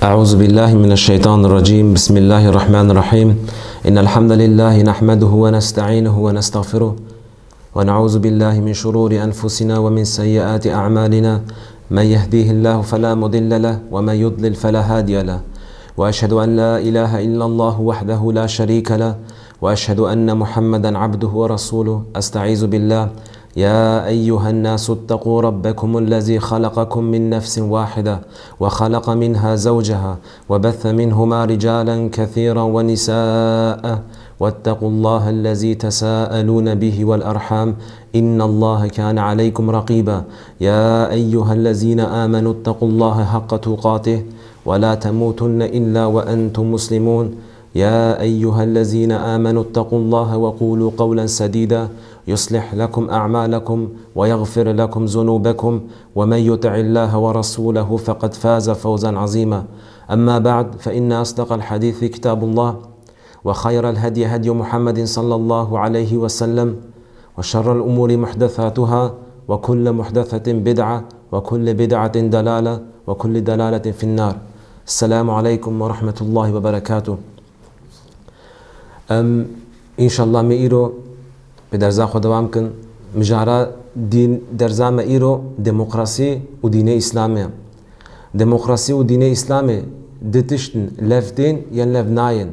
أعوذ بالله من الشيطان الرجيم. بسم الله الرحمن الرحيم. إن الحمد لله نحمده ونستعينه ونستغفره ونعوذ بالله من شرور أنفسنا ومن سيئات أعمالنا. من يهديه الله فلا مضل له ومن يضلل فلا هادي له. وأشهد أن لا إله إلا الله وحده لا شريك له وأشهد أن محمدا عبده ورسوله. أستعيذ بالله. يا أيها الناس اتقوا ربكم الذي خلقكم من نفس واحدة وخلق منها زوجها وبث منهما رجالا كثيرا ونساء واتقوا الله الذي تساءلون به والأرحام إن الله كان عليكم رقيبا. يا أيها الذين آمنوا اتقوا الله حق تقاته ولا تموتن إلا وأنتم مسلمون. يا أيها الذين آمنوا اتقوا الله وقولوا قولا سديدا يصلح لكم أعمالكم ويغفر لكم ذنوبكم ومن يطع الله ورسوله فقد فاز فوزا عظيما. أما بعد، فإن أصدق الحديث كتاب الله وخير الهدي هدي محمد صلى الله عليه وسلم وشر الأمور محدثاتها وكل محدثة بدعة وكل بدعة دلالة وكل دلالة في النار. السلام عليكم ورحمة الله وبركاته. إن شاء الله مئيرو بدرزا خدوام كن مجارا دين درزا مئيرو ديمقراسي ودين إسلامي. ديمقراسي ودين إسلامي دتشتن لفتين ين لفناين.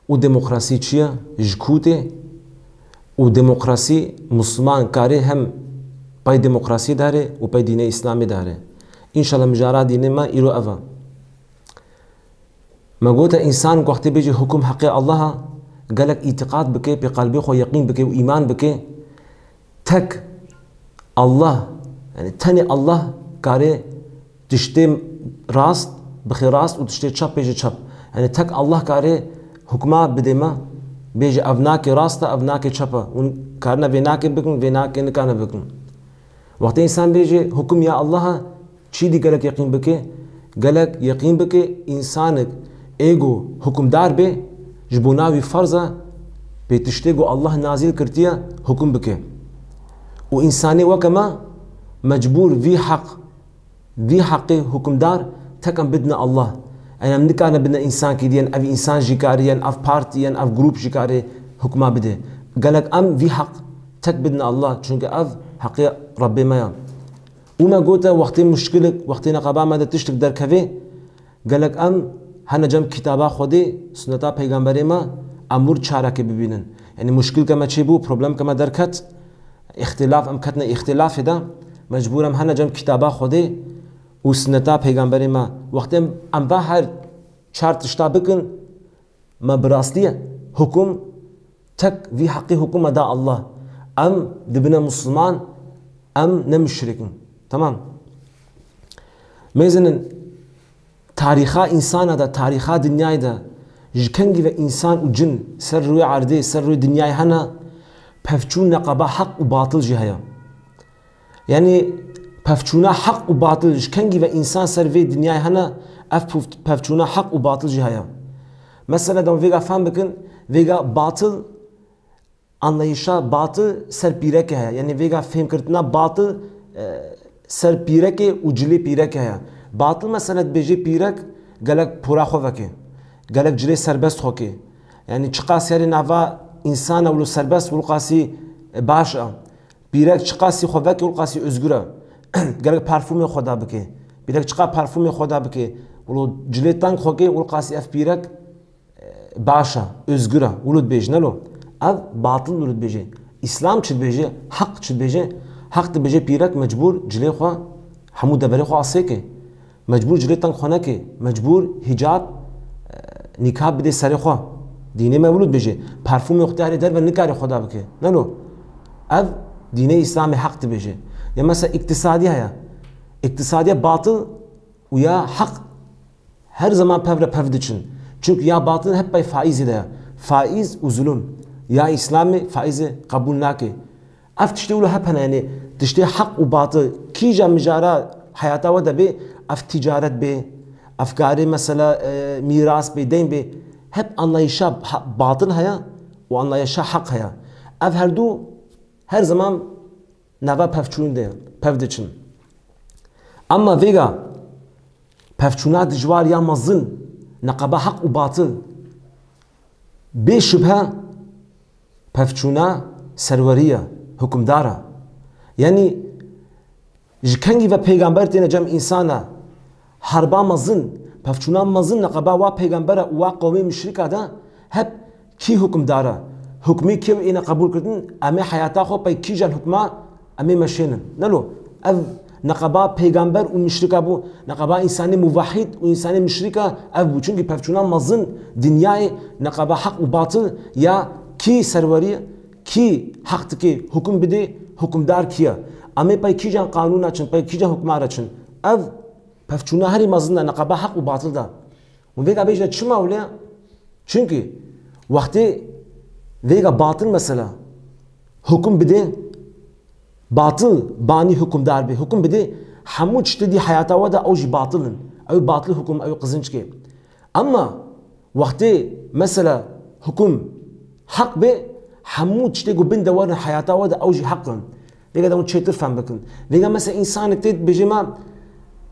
وديمقراسي چيا جكوتي وديمقراسي مسلمان كاري هم باي ديمقراسي داره و باي دين إسلامي داره. إن شاء الله مجارا دين ما إيرو أفا ما قلت إنسان وقت بيجي حكم حق الله قالك اعتقاد بكي بقلبي خو يقين بكي وإيمان بكي تك الله يعني تاني الله كاري تشتي راست بخي راست وتشتي تشاب بيجي تشاب يعني تك الله كاري حكمه بديما بيجي أبناك راستا أبناك تشابا كارنا فيناك بكن فيناك نكانا بكن. وقت إنسان بيجي حكم يا الله چي دي قالك يقين بكي قالك يقين بكي إنسانك ايگو حکمدار به جبوناوی فرضه به تشتیگو الله نازل کرتیه حکم بکه و انسانی وکما مجبور وی حق حکمدار تکم بدنا الله. انا من كان بدنا انسان كيدين او انسان جيكاريان او بارتيان او جروب جيكاري حكما بده قالك ام في حق تك بدنا الله چونك اف حق ربي ما وما قوتا وقت مشكلة وقت نقابا ما تشتك در كفي قالك ام هن جم كتابا خودي سنتا پیغمبر ما امور چاره که ببینن. یعنی مشکل که ما چی بو پروبلم که ما درکت اختلاف ام کتنا اختلاف ده مجبورم هن جم کتابا خودي و سنتا پیغمبر ما وقتی ام با هر چار تشتا بکن ما براستیه حکم تک وی حقی حکم دا الله ام دبنا مسلمان ام نمشركن. تمام میزنن تاریخا انسان دا تاریخا دنیای دا جکنگی و انسان و جن سر روی عرضه سر روی دنیای هنا پفچون نقبا حق و باطل جهیا. یعنی پفچونا حق و باطل جکنگی و انسان سر روی دنیای هنا اف پفچونا حق و باطل جهیا. مثلا دم ویگا فهم بکن ویگا باطل anlayışa batıl ser pirek है. यानी वेगा फेम करतना बातल सर पीरक उजले पीरक है. बातल मसलत बेजे पीरक गलक पूरा खोवके गलक जले सरबस्त होके यानी चकास यार नावा इंसान अवलो सरबस्त वलकासी बाशा पीरक चकासी खोवके वलकासी özgüre गलक parfüm खुदा बके पीरक चका parfüm खुदा बके वलो जले तंग होके वलकासी अफ पीरक बाशा özgüre वलud बेज नलो अब बातल वलud बेजे इस्लाम चल बेजे हक चल बेजे हक तो बेजे पीरक मजबूर जले खवा हमू दबरे खवा आसे के مجبور جلي تنگ خونه که مجبور حجاب نکاح بده سر خوا دینه مولود بشه پرفوم اختیاری در و نکاری خدا بکه نه نو اف دینه اسلام حق بشه. یا مثلا اقتصادی هیا اقتصادی باطل و یا حق her zaman pevde çün çünkü ya batıl hep bay faiz de faiz و zulüm ya İslam'ı faizi kabul nake af tiştewlu hep yani tişte hak و batıl kija mjara hayata ve de be اف تجارت به افکاری مثلا میراث به دین به hep anlayışa batıl haya و anlayışa hak haya ev her du her zaman nava pevçun de pevdeçin ama vega پفچونا دجوار یا مزن نقبا حق و باطل بشبهه پفچونا سروریه حکمداره یعنی جکنگی و پیغمبر تینه جمع انسانه حربا مزن پفچونا مزن نقبا و پیغمبره و قومی مشرکه ده هب کی حکمداره حکمی که اینا قبول کردن امی حیاتا خو پای کی جان حکما امی مشینن نلو اف نقبا پیغمبر و مشرکه بو نقبا انسانی موحد و انسانی مشرکه اف بو چونکی پفچونا مزن دنیای نقبا حق و باطل یا کی سروری کی حق تکی حکم بده حکمدار کیه امی پای کی جان قانون اچن پای کی جان حکمار اچن اف پفچونا هری مزن نقبا حق و باطل ده و ویگا بیجه چما ولی چونکی وقتی ویگا باطل مثلا حکم بده باطل بانی حکمدار به حکم بده همو چتدی حیاتا ودا اوج باطلن او باطل حکم او قزنج که اما وقتی مثلا حکم حق به همو چتی گو بند ورن حیاتا ودا اوج حقن ویگا دون چیتر فهم بکن ویگا مثلا انسان تید بجما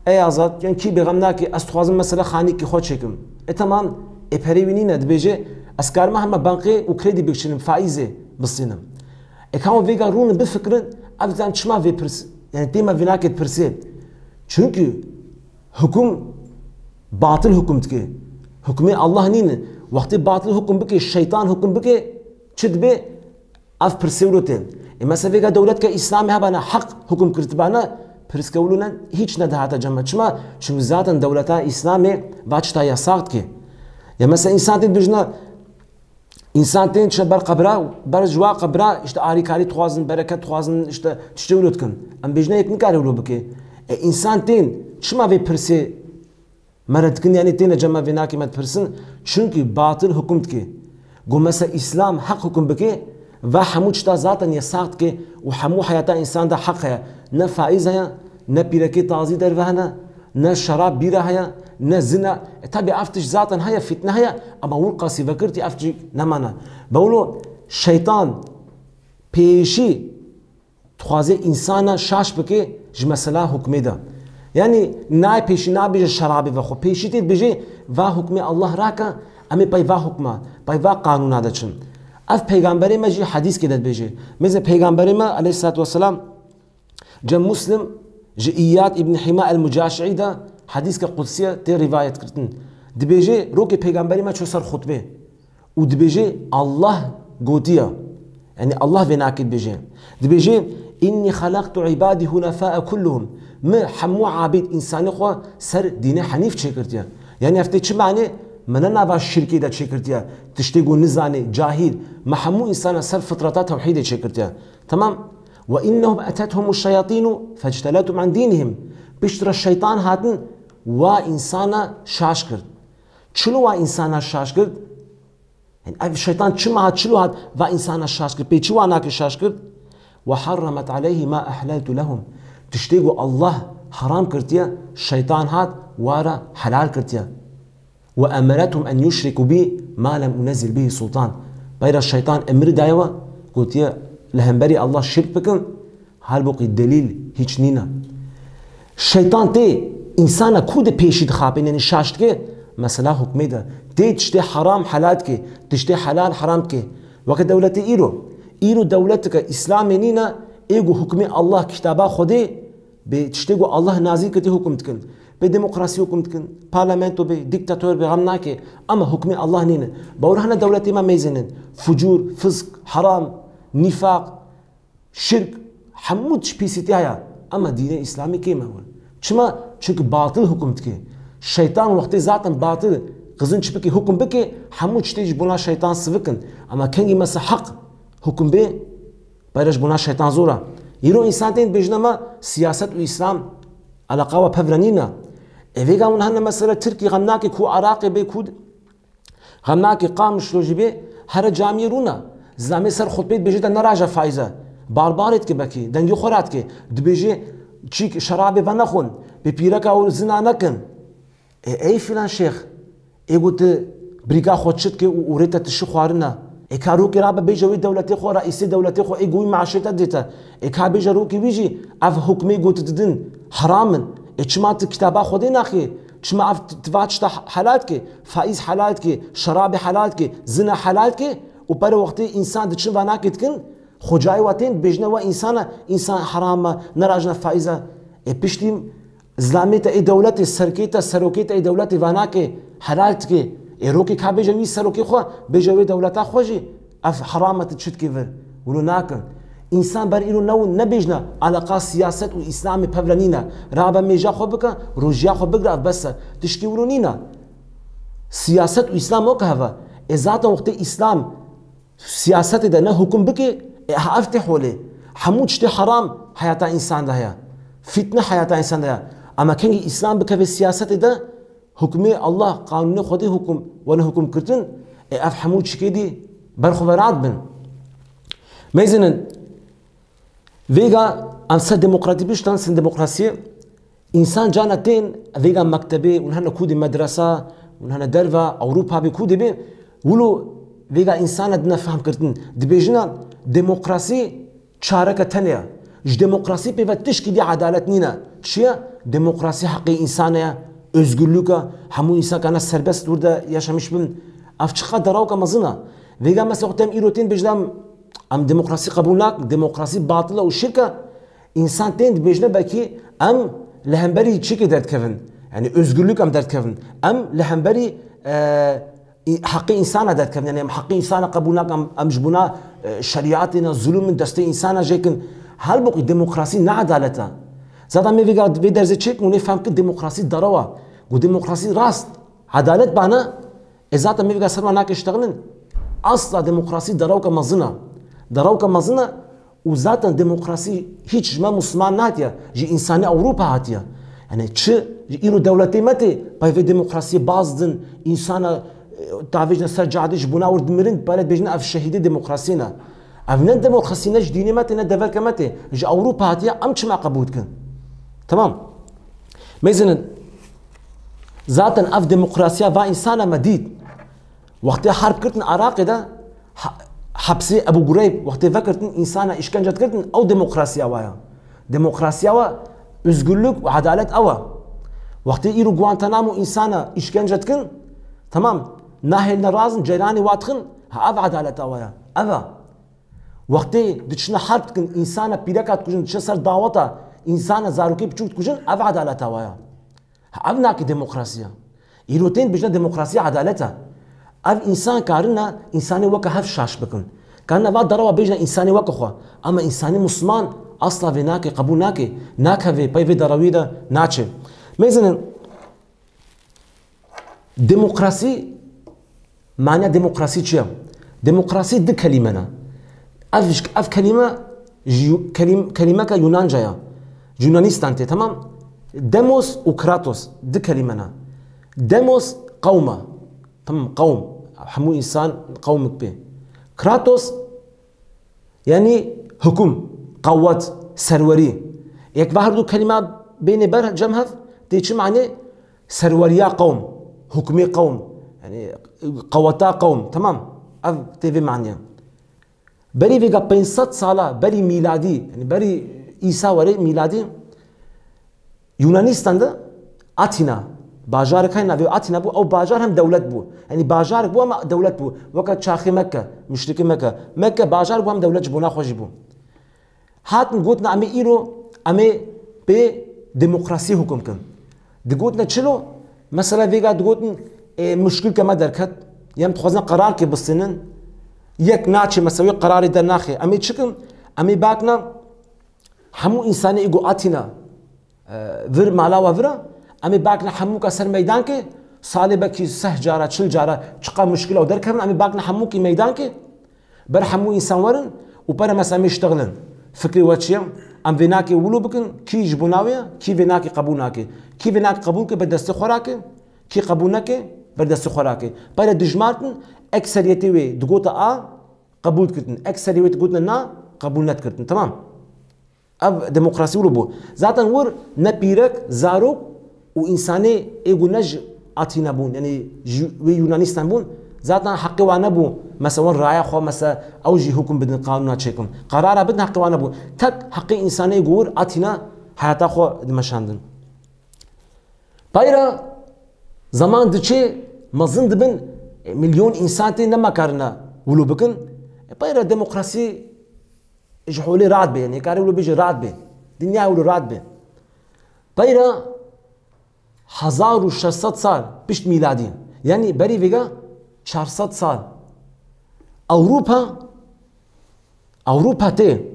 ای آزاد یعنی کی بگم ناکی استخوازم مثلا خانی کی خود چکم تمام اپریوینی ند بجه اسکار ما هم بانقی و کردی بکشنم فائزه بسینم اکام ویگا رون بفکرن ابزان چما وی پرس یعنی تیما ویناکت پرسه چونکه حکم باطل حکم تکه حکم الله نینه وقتی باطل حکم بکه شیطان حکم بکه چد به اف پرسیولوتن مثلا ویگا دولت که اسلامی ها بنا حق حکم کرتبانا پرسکولونا هیچ ندهات جمع چما چون ذاتا دولتا اسلامی واجتا یا ساخت که یا مثلا انسان تین بجنا انسان تین چه بر قبره بر جوا قبره اشته آری کاری توازن برکت توازن اشته تشتولد کن ام بجنا یک نکاری ولو بکه انسان تین چما وی پرسه مرد کن یعنی تین جمع وی ناکی مد پرسن چونکی باطل حکمت که گو مثلا اسلام حق حکم بکه و همو چتا ذاتا یا ساخت که و همو حیاتا انسان دا حق ہے نه فائز ہے نه پیرکی تازی در وهنه نه شراب بیره هيا نه زنا تابع افتش ذاتا هيا فتنه هيا اما ولقاسي فكرتي افتش نمانا بقولوا شيطان بيشي تخوازي انسانا شاش بكي جمسلا حكمي ده يعني ناي بيشي نا بيجي شرابي وخو بيشي تيد بيجي و حكمي الله راكا امي باي و حكمه باي و قانون هذا چن اف پیغمبری ما جي حديث كده بيجي مثل پیغمبری ما عليه الصلاه والسلام جم مسلم جئيات ابن حماء المجاشعي ده حديث كقدسية تي رواية كرتن دبيجي روكي پیغمبري ما چو سر خطبه و دبيجي الله قوتيا يعني الله فيناكد بيجي دبيجي إني خلقت عبادي هنفاء كلهم ما حمو عابد إنساني خوا سر دين حنيف تشكرتيا يعني افتي چه معنى من نابا الشركي ده تشكرتيا تشتيقو نزاني جاهل ما حمو إنسان سر فطرتها توحيد تشكرتيا تمام وإنهم أتتهم الشياطين فاجتلتهم عن دينهم بيشتر الشيطان هاتن و إنسانا شاش کرد چلو و إنسانا شاش کرد يعني الشيطان چما هات چلو هات و إنسانا شاش کرد بيچي وانا که شاش کرد وحرمت عليه ما أحللت لهم تشتيقو الله حرام كرتيا الشيطان هات وارا حلال كرتيا وأمرتهم أن يشركوا بي ما لم أنزل به سلطان بير الشيطان أمر دايوة قلت يا لهمبري الله شرك بكم هل بقي الدليل هيچ نينا الشيطان تي إنسانا كود بيشيد خابين يعني شاشت كي مثلا حكمي ده تي تشتي حرام حلال كي تشتي حلال حرام كي وقت دولتي إيرو دولتك إسلامي نينا إيجو حكمي الله كتابا خودي بتشتيجو الله نازل كتي حكم تكن بديمقراطية حكم تكن بارلمانتو بديكتاتور بغمناكي أما حكمي الله نينا بورهنا دولتي ما ميزنن فجور فسق حرام نفاق شرك حمود شبيسيتي هيا أما دين إسلامي كيما هو چما çünkü batıl hükümtki şeytan vakti zaten batıl kızın çıpki hüküm beki hamu çtej buna şeytan sıvıkın ama kengi mesela hak hüküm be bayraş buna şeytan zora yiro insan değil bejnama siyaset ve İslam alaka ve pevranina evega unhanna mesela Türkiye gamnaki ku Irak be kud gamnaki qamış lojibe her cami runa zame ser khutbet bejida naraja faiza barbaret ki beki dengi khorat ki dbeje چیک شرابی و نخون به پیرکا و زنا نکن ای فلان شیخ ای گوت بریگا خود شد که اوریت تشو خوارنا ای کارو که رابا بیجوی دولتی خو رئیسی دولتی خو ای گوی معاشیت دیتا ای کا بیجرو که بیجی اف حکمی گوت ددن حرامن ای چما ت کتابا خودی نخی چما اف تفاتش حلال که فائز حلال که شراب حلال که زنا حلال که و پر وقتی انسان دچن و ناکت کن خجای واتین بجنه و انسان حرام نراجنا فائزه پشتیم زلامیت ای دولت سرکیت سروکیت ای دولت وانا که حلال که ایروکی که بجوی سروکی خو بجوی دولت خوشی اف حرامت چت کی ور ولو ناکن انسان بر اینو نو نبیجنا علاقه سیاست و اسلام پولنینا رابا میجا خو بک روجیا خو بگرا بس تشکی ولو نینا سیاست و اسلام او که ذات وقت اسلام سیاست ده نه حکم بکی افتح ولی حمودشت حرام حیات انسان ده فتنه حیات انسان ده اما کنگی اسلام بک به سیاست ده حکمی الله قانون خودی حکم و نه حکم کردن اف حمودش کی دی برخورات بن میزنن ویگا امسا دموکراتی بیشتن سن دموکراسی انسان جانتين ویگا مکتبه ونهنا کود مدرسه ونهنا دروا اوروبا بکود بی ولو ویگا انسان دنا فهم کردن دبیجنا دموکراسی چارک تنیا ج دموکراسی پیوتش کی دی عدالت نینا چیه دموکراسی حقی انسانه özgürlük hamu insan kana serbest burada yaşamış bin afçıqa darawka mazına vega mesela tem irotin bejdam am demokrasi qabulnak demokrasi batıla o şirka insan ten bejne belki am lehemberi çiki dert kevin yani özgürlük am dert kevin am lehemberi hakkı insana dert kevin yani hakkı insana qabulnak am jbuna şeriatına zulüm deste insana jekin halbuki demokrasi ne adaleta zaten mi vega ve derze çek mu ne fهم ki demokrasi darawa و ديمقراطية راست عدالة بانا إذا ما بيجا سرما ناك يشتغلن أصلا ديمقراطية دراوك مزنا وذاتا ديمقراطية هيج ما مسلمان ناتيا جي إنساني أوروبا هاتيا يعني تش إنه دولتي متى باي في ديمقراطية بازدن إنسانا تعرفين سرجع ديش بنا ورد مرند بالد بيجنا أف شهيدة ديمقراطينا أفنى ديمقراطينا جديني متى ندفر كمتى جي أوروبا هاتيا أمش ما قبود كن تمام ميزن ذاتن اف ديمقراطيا و انسان مديد وقت حرب كرتن عراق ده حبسي ابو غريب وقت فكرتن انسان اشكنجه كرتن او ديمقراطيا وايا ديمقراطيا و özgürlük و عدالت اوا وقت ايرو غوانتانامو انسان اشكنجه كن تمام ناهل نرازن جيراني واتخن اف عدالت وايا اوا وقت دچنا حرب كن انسان بيركات كجن چسر دعوتا انسان زاروكي بچوت كجن اف عدالت وايا أبناك ديمقراطية يروتين بجنا ديمقراطية عدالتها أب إنسان كارنا إنساني وكا هف شاش بكن كان بعد دروا بجنا إنساني وكا خوا أما إنساني مسلمان أصلا في ناكي قبول ناكي في باي في دراويدا ناتشي مثلا ديمقراطي معنى ديمقراطي شيء ديمقراطي دي كلمة أف كلمة كلمة كيونان جاية يونانيستان تمام ديموس وكراتوس دي كلمنا ديموس قومه تمام قوم حمو انسان قومك به كراتوس يعني حكم قوات سروري يك بهردو كلمه بين بر جمهف تيجي معنى سروريا قوم حكمي قوم يعني قوتا قوم تمام اف تيفي معنى بري فيغا 500 ساله بري ميلادي يعني بري عيسى وري ميلادي يونانيستاندا اتينا باجار كاين نافي اتينا بو او باجار هم دولت بو يعني باجار بو ما دولت بو وقت شاخي مكه مشركي مكه باجار بو هم دولت بونا خوش بو هاتن قوتنا امي ايرو امي بي ديمقراطي حكم كن دقوتنا تشلو مثلا فيغا دقوتن مشكل كما دركت يم تخوزنا قرار كي بسنن يك ناتشي مسوي قرار درناخي امي تشكم امي باكنا همو انساني ايغو اتينا ور مالا و ورا امی باکن حمو کا سر میدان کے صالبه کی سه جارا چل جارا چقا مشكله ودر كرن امی باکن حمو کی میدان کے بر حمو انسان ورن و بر مثلا يشتغلن فكري واتشيم ام فيناكي ولو بكن كي جبناويا كي فيناكي قبوناكي كي فيناك قبول کے بدست خوراكي كي قبوناكي بدست خوراكي بر دجمارتن اكثريتي وي دغوتا ا قبول كرتن اكثريتي دغوتنا نا قبولنات كرتن تمام اب ديمقراطي ولو بو ذاتن ور نبيرك زاروك وانساني ايغونج اتينا بون يعني يونانيستان بون ذاتن حقي وانا بو مثلا رايا خو مثلا اوجي حكم بدن قانون تشيكم قرار بدن حقي وانا بو تك حقي انساني غور اتينا حياتا خو دمشاندن بايرا زمان دچه مزن دبن مليون انسان تي نما كارنا ولو بكن بايرا ديمقراطي جحولي رعد بي يعني كاري ولو بيجي رعد بي دنيا ولو رعد بي بايرا 1600 سال بيشت ميلادي يعني بري فيغا 400 سال اوروبا تي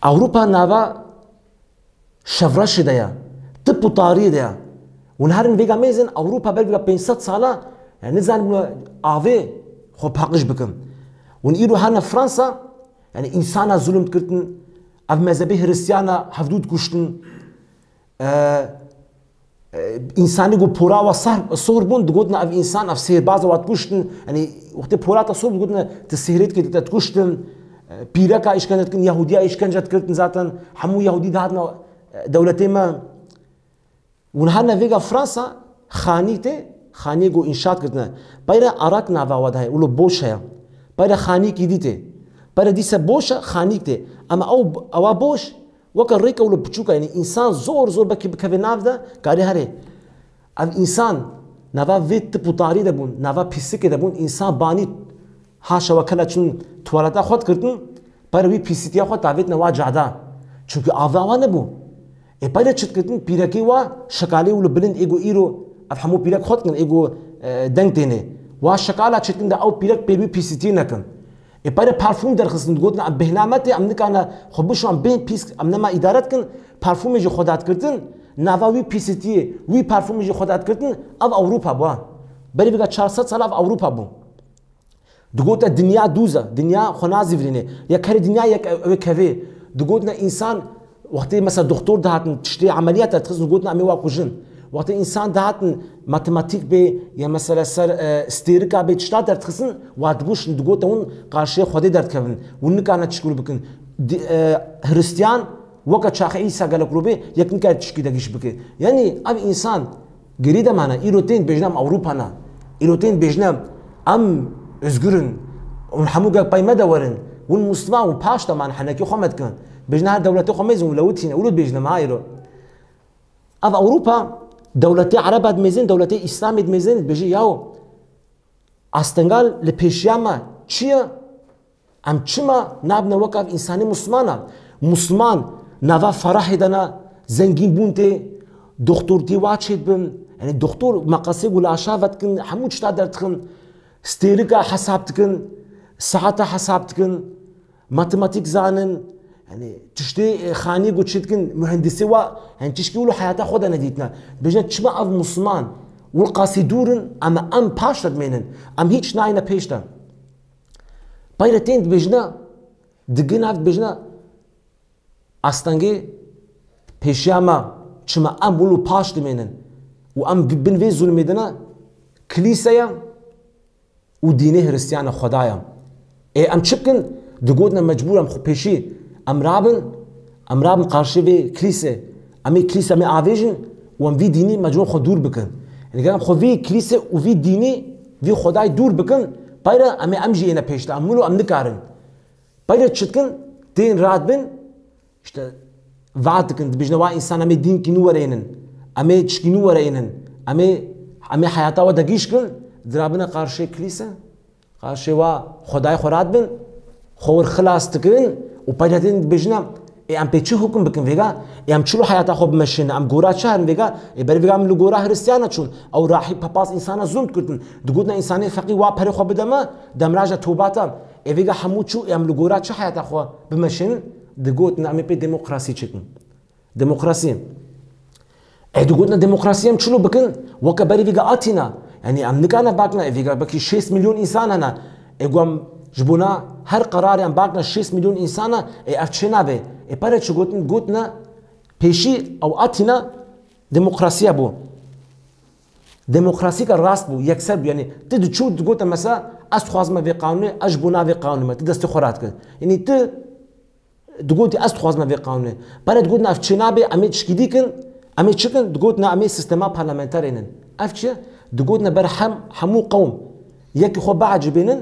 اوروبا نافا شفرش ديا تبو طاري ديا ونهارن فيغا ميزن اوروبا بري 500 سالا يعني نزان افي خو بحقش بكم ونيرو هانا فرنسا يعني انسانا ظلم كرتن اف مذهبي هرستيانا حدود كشتن انساني جو پورا و صور بون دقودنا اف انسان اف سير بعض وقت كشتن يعني وقت پورا تصور دقودنا تسهريت كده تكشتن بيركا اشكنت كن يهوديا اشكنجت كرتن ذاتن حمو يهودي دهاتنا دولتين ما ونهارنا فيغا فرنسا خاني جو انشاء كرتنا بايرا اراك نافا وداي ولو بوش هيا بايرا خاني كي ديته بايرا ديسا بوش خاني كتي اما او بوش وكان ريكا ولو بتشوكا يعني انسان زور بكفي نافدا كاري هاري الانسان نافا فيت بوطاري دبون نافا بيسك دبون انسان باني هاشا وكلا چون توالتا خود كرتن بايرا وي بيسيتيا خود تاويت نوا جادا چونكي آوا نبو اي بايرا چت كرتن بيركي وا شكالي ولو بلند ايگو ايرو افهمو بيرك خود كن ايگو دنگ تيني وا شكالا چتكن دا او بيرك بيبي بيسيتي نكن اي بايرا پارفوم در خصن گوتن ام بهنامتي ام نكانا خبوش ام بين بيس ام نما ادارت كن پارفوم جو خودات كرتن ناوا وي بيسيتي وي پارفوم جو خودات كرتن اف اوروبا با بري بيگا 400 سال اف اوروبا بو دقوت الدنيا دوزة دنيا خنازي فريني يا كاري دنيا يا كافي دقوتنا انسان وقت مثلا دكتور دهاتن تشتري عمليات تخص دقوتنا امي واقوجن وقت انسان دهاتن ماتماتيك بي يا مثلا سر ستيركا بي تشتا در تخصن وادغوش دقوت اون قارشي خودي در كفن ونكانا تشكر بكن هرستيان وقت شاخ عيسى قال قلوبي يكن كانت تشكي دقيش بك يعني اب انسان قريده معنا ايروتين بيجنام اوروبانا ايروتين بيجنام ام özgürün اون همو گه پای مدورن اون مسلمان و پاش تمان حنکی خمد کن بجنه هر دولت خمیز اون لوتین اولود بجنه مایرو اف اوروبا دولت عرب ادمیزن دولت اسلام ادمیزن بجی یاو استنگال لپیشیاما چیه ام چما ناب نوکاف انسانی مسلمان نوا فرح دنا زنگین بونته دکتورتی واچید بم يعني الدكتور مقاسي ولا شافت كن حمود شتا تكن ستيريكا حسابتكن ساعتا حسابتكن ماتيماتيك زانن يعني تشتي خاني قلت مهندسي وا يعني تشكي له حياته خدها نديتنا بجنا تشما اف مسلمان والقاسي دورن اما ام باشتر منن ام هيك ناينا بيشتا بايرتين بجنا دقنا بجنا استنجي بيشاما تشما ام ولو باشتر منن وام بنفي ظلمدنا كليسيا وديني هرستيانا خدايا اي ام تشكن دقودنا مجبور ام خبيشي ام رابن قارشي في كليسة امي كليسة مي افيجن وام في ديني مجبور خود دور بكن يعني كلام خو في كليسة وفي ديني في خداي دور بكن بايرا امي امجي انا بيشتا امولو ام نكارن بايرا تشكن تين راد بن اشتا وعدكن بجنا وا انسان امي دين كينو ورينن امي تشكينو ورينن امي حياتا ودقيشكن درابنا قارشي كليسة قارشي وا خداي خوراد بن خور خلاص تكن وبايرتين بجنا ام بيتشي حكم بكن فيغا ام تشلو حياتا خو بمشين ام غورا شهر فيغا بر فيغا ام لغورا هرستيانا چون او راحي باباس انسان ظلم كرتن دغودنا انسان فقي وا بري خو بدما دمراجا توباتا فيغا حموچو ام لغورا چ حياتا خو بمشين دغودنا ام بي ديمقراطي چكن ديمقراطي دغودنا ديمقراطي ام چلو بكن وكبري فيغا اتينا يعني ام نكانا باكنا فيغا بكي 6 مليون انسان انا اقوم جبونا هر قرار ام باقنا 6 مليون انسان افچنا به پاره چ گوتنا پیشی او اتینا دموکراسی بو دموکراسی کا راست بو یکسر یعنی تد چو گوت مثلا از خوازمه و قانون اجبونا و قانون تد دست خورات کن یعنی ت دگوتی از خوازمه و قانون پاره گوتنا افچنا به امی چکیدی کن امی چکن گوتنا امی سیستما پارلمانترینن افچ دگوتنا بر همو قوم یکی خو بعد بینن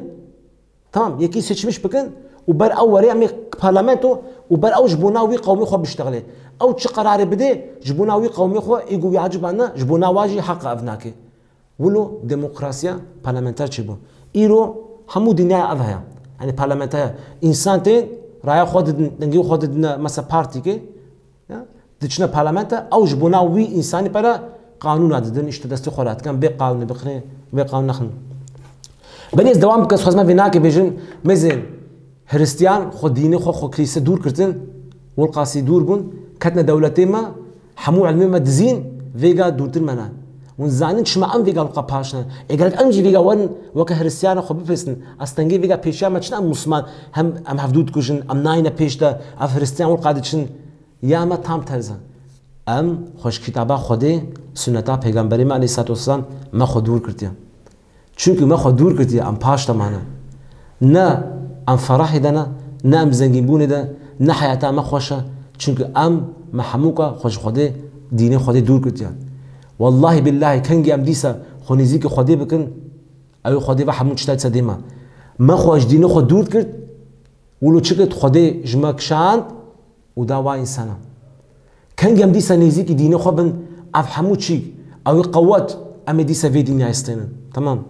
تمام یکی seçmiş bakın وبر اول يعمل بارلمانتو وبر أو جبوناوي قومي خو بيشتغله أو تش قرار بدي جبوناوي قومي خو يقول يعجب عنا جبونا واجي حق أبناك ولو ديمقراطية parlamenter چبو إيرو همو دنيا أفها يعني parlamenter إنسان تين رأي خود نجيو خود مثلا بارتي كي دچنا parlamenter أو جبوناوي إنساني برا قانون عددن اشتدست خورات كان بقانون بخني بقانون نخن بنيز دوام بكس خزمة فيناك بيجن مزين هرستيان خود ديني خو كريسة دور كرتن والقاسي دور بون كتنا دولتين ما حمو علمي ما دزين فيجا دورتن منا ونزانين شما ام فيجا القباشنا اقالك امجي فيجا ون وكا هرستيان خو بفسن استنجي فيجا بيشا ما تشنا مسلمان هم هفدود كوشن ام ناينا بيشتا اف هرستيان والقادتشن ياما تام ترزن ام خوش كتابا خودي سنتا پیغمبري ما عليه الصلاه والسلام ما خود دور كرتيا چونكو ما خود دور كرتيا ام پاشتا مانا نه ام فرح دنا نه ام زنگين بون ده نه حياتا ما خوشه چونكو ام محموكا خوش خودي دين خودي دور كرتيا والله بالله كنجي ام ديسا خونيزيك خودي بكن او خودي بحمو چتا تسديما ما خوش دين خود دور كرت ولو چكت خودي جمك شاند وداوا انسانا كان جام ديسا نيزيك ديني خبن افهمو شي او قوات ام ديسا في دنيا استنن تمام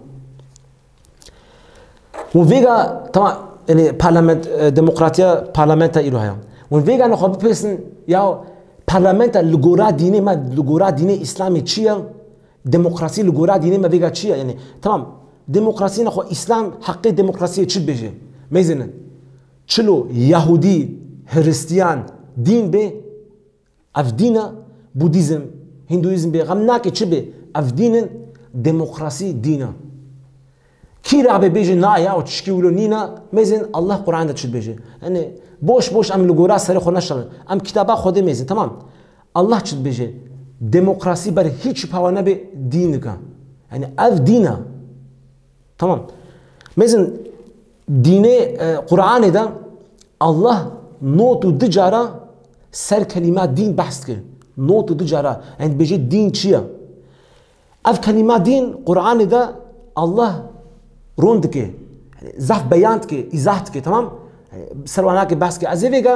وفيغا طبعا يعني بارلمنت ديمقراطيا بارلمنت ايروها وفيغا نخب بيسن يا بارلمنت لغورا ديني ما لغورا ديني اسلامي تشيا ديمقراطي لغورا ديني ما فيغا تشيا يعني تمام ديمقراطي نخو اسلام حقي ديمقراطي تشد بيجي ميزن تشلو يهودي هرستيان دين به اف دينا بوديزم هندويزم به غمناك تشبه اف دين ديمقراطي دينا كي راه بيجي نايا او تشكيولو نينا ميزن الله قران ده تشبه يعني بوش ام لغورا سر خو نشل ام كتابا خود ميزن تمام الله تشبه ديمقراطي بر هيچ پاوانه به دينگا يعني اف دينا تمام ميزن دين قران ده الله نوت دجارا سر كلمات دين بحث كر نوت دجارا عند بيجي دين چيا اف كلمات دين قران ده الله روند كي زف بيانت كي ازاحت كي تمام سروانا كي بحث كي ازيغا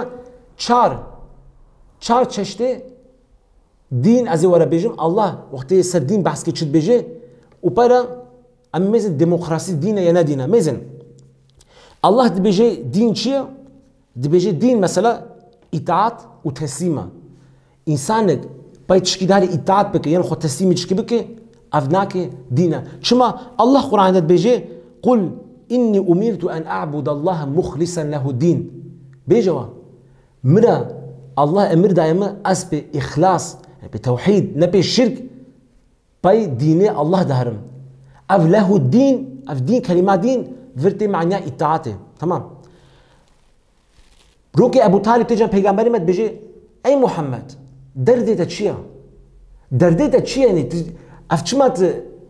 چار چشته دين ازي ورا بيجم الله وقت سر دين بحث كي چد بيجي و برا ام ميزن ديمقراطي دين يا ندينا ميزن الله دي بيجي دين چيا دي بيجي دين مثلا اطاعت و تسليمه انسانك باید تشكيدار اطاعت بك يعني خو تسليم تشكي بك افناك دينا شما الله قرآن ده بيجي قل اني امرت ان اعبد الله مخلصا له الدين بيجوا مرا الله امر دائما اس باخلاص بتوحيد نبي الشرك باي دين الله دهرم اف له الدين اف دين كلمات دين فرتي معناه اطاعته تمام روكي ابو طالب تيجي پیغمبري مت بيجي اي محمد دردت تشيا دردت تشيا يعني افچمات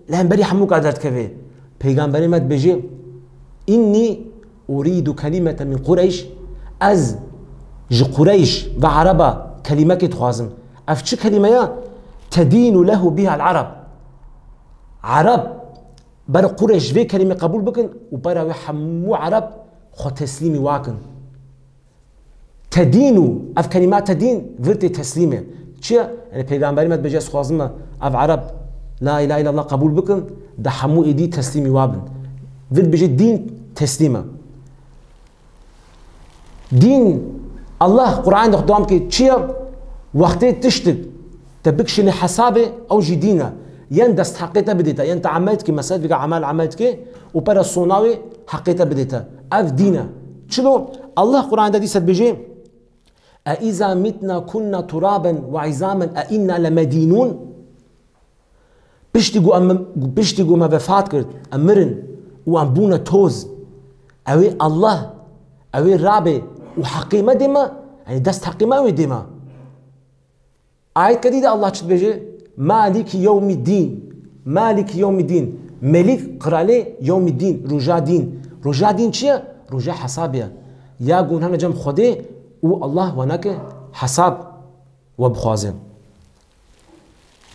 لهم بري حموك قدرت كفي پیغمبري مت بيجي اني اريد كلمه من قريش از قريش وعربا كلمه تخوازم افچ كلمه تدين له بها العرب عرب بر قريش في كلمه قبول بكن وبر حمو عرب خو تسليمي واكن تدينو اف كلمات تدين فرتي تسليمه چيا يعني پیغمبري مت بجاس خوازم اف عرب لا اله الا الله قبول بكن ده حمو ايدي تسليمي وابن فرت بيجي دين تسليمه دين الله قرآن ده دوام كي چيا وقت تشتد تبكش حسابه او جي دينا ين دست حقيقه بديتا ين تعملت كي مسات في عملت كي وبرا صوناوي حقيقه بديتا اف دينا شنو الله قرآن ده دي سد بيجي أإذا متنا كنا ترابا وعظاما أإنا لمدينون بشتيقو ما وفات کرد أمرن وأنبونا توز أوي الله أوي رابي وحقيمة ديما يعني دست حقيمة أوي ديما آيات كديدة الله چت بيجي مالك يوم الدين مالك يوم الدين ملك قرالي يوم الدين رجا دين رجا دين چيا رجا حسابيا يا قون هنا جم خده و الله ونك حساب وبخوازن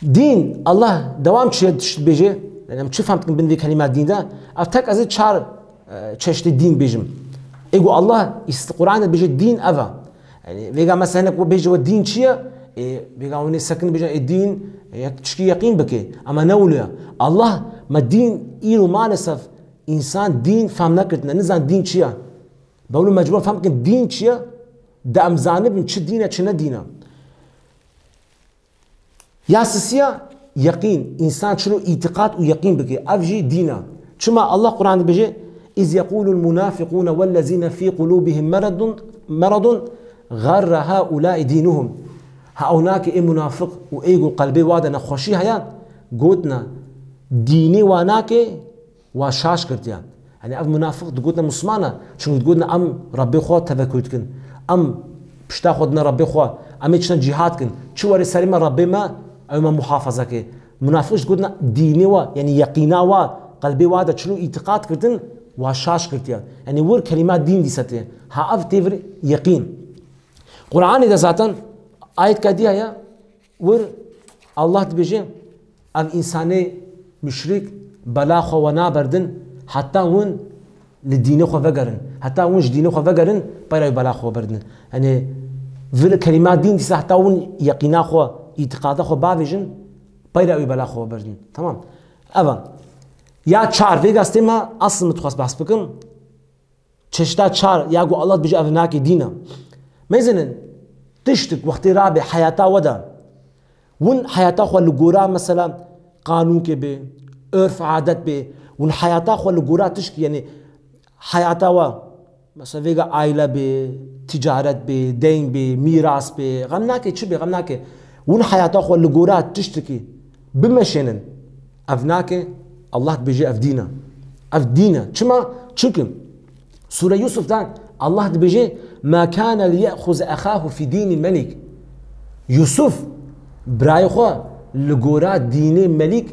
دين الله دوام چه بيجي يعني چه فهمت بين في كلمات دين ده افتك از چار چشت دين بيجم ايغو الله قرآن بيجي دين اوا يعني بيجا مثلا هناك بيجوا الدين شيء بيجا هون سكن بيجا الدين تشكي يقين بك أما نوليا الله ما الدين إيرو ما نسف إنسان دين فهم نكرتنا نزان دين شيء بقولوا مجبور فهم كن دين شيء ده أمزانه من شد دينه شنو دينه يا سسيا يقين إنسان شنو اعتقاد ويقين بك أفجي دينه شما الله قرآن بيجي إذ يقول المنافقون والذين في قلوبهم مرض غر هؤلاء دينهم هؤلاء إيه منافق وإيجو قلبي وادا نخوشي هيا قوتنا ديني واناك وشاش كرتيان يعني أف منافق تقولنا مسلمانا شو تقولنا أم ربي خوا تفكرتكن أم بشتا خدنا ربي خوا أم يتشنا جهادكن شو وري سليمة ربي ما أو ما محافظك منافق تقولنا ديني وا يعني يقينا وا قلبي وادا شنو اعتقاد كرتن وشاش كرتيان يعني ور كلمات دين دي ستين ها أف تفر يقين قرآن إذا ذاتا آية كديها يا ور الله تبيجي أف إنساني مشرك بلا خو ونابردن حتى ون للدين خو فقرن حتى ونش دين خو فقرن بيرا بلا خو بردن يعني في كلمات دين دي حتى ون يقينا خو اعتقاد خو بافيجن بيرا بلا خو بردن تمام أبا يا چار فيغا استما اصل متخصص بحث بكم چشتا چار يا جو الله بيجي افناك دينا ميزنن تشتك وقت رابع حياتا ودا ون حياتا خو لغورا مثلا قانون كي به عرف عادت به ون حياتا خو لغورا تشك يعني حياتا و مثلا فيغا عائله به تجارت به دين به ميراث به غمناك تشي به غمناك ون حياتا خو لغورا تشتكي بمشينن افناك الله بيجي أفدينا شما شكم سورة يوسف دان الله بيجي ما كان ليأخذ أخاه في دين الملك يوسف برايخو لغورا دين الملك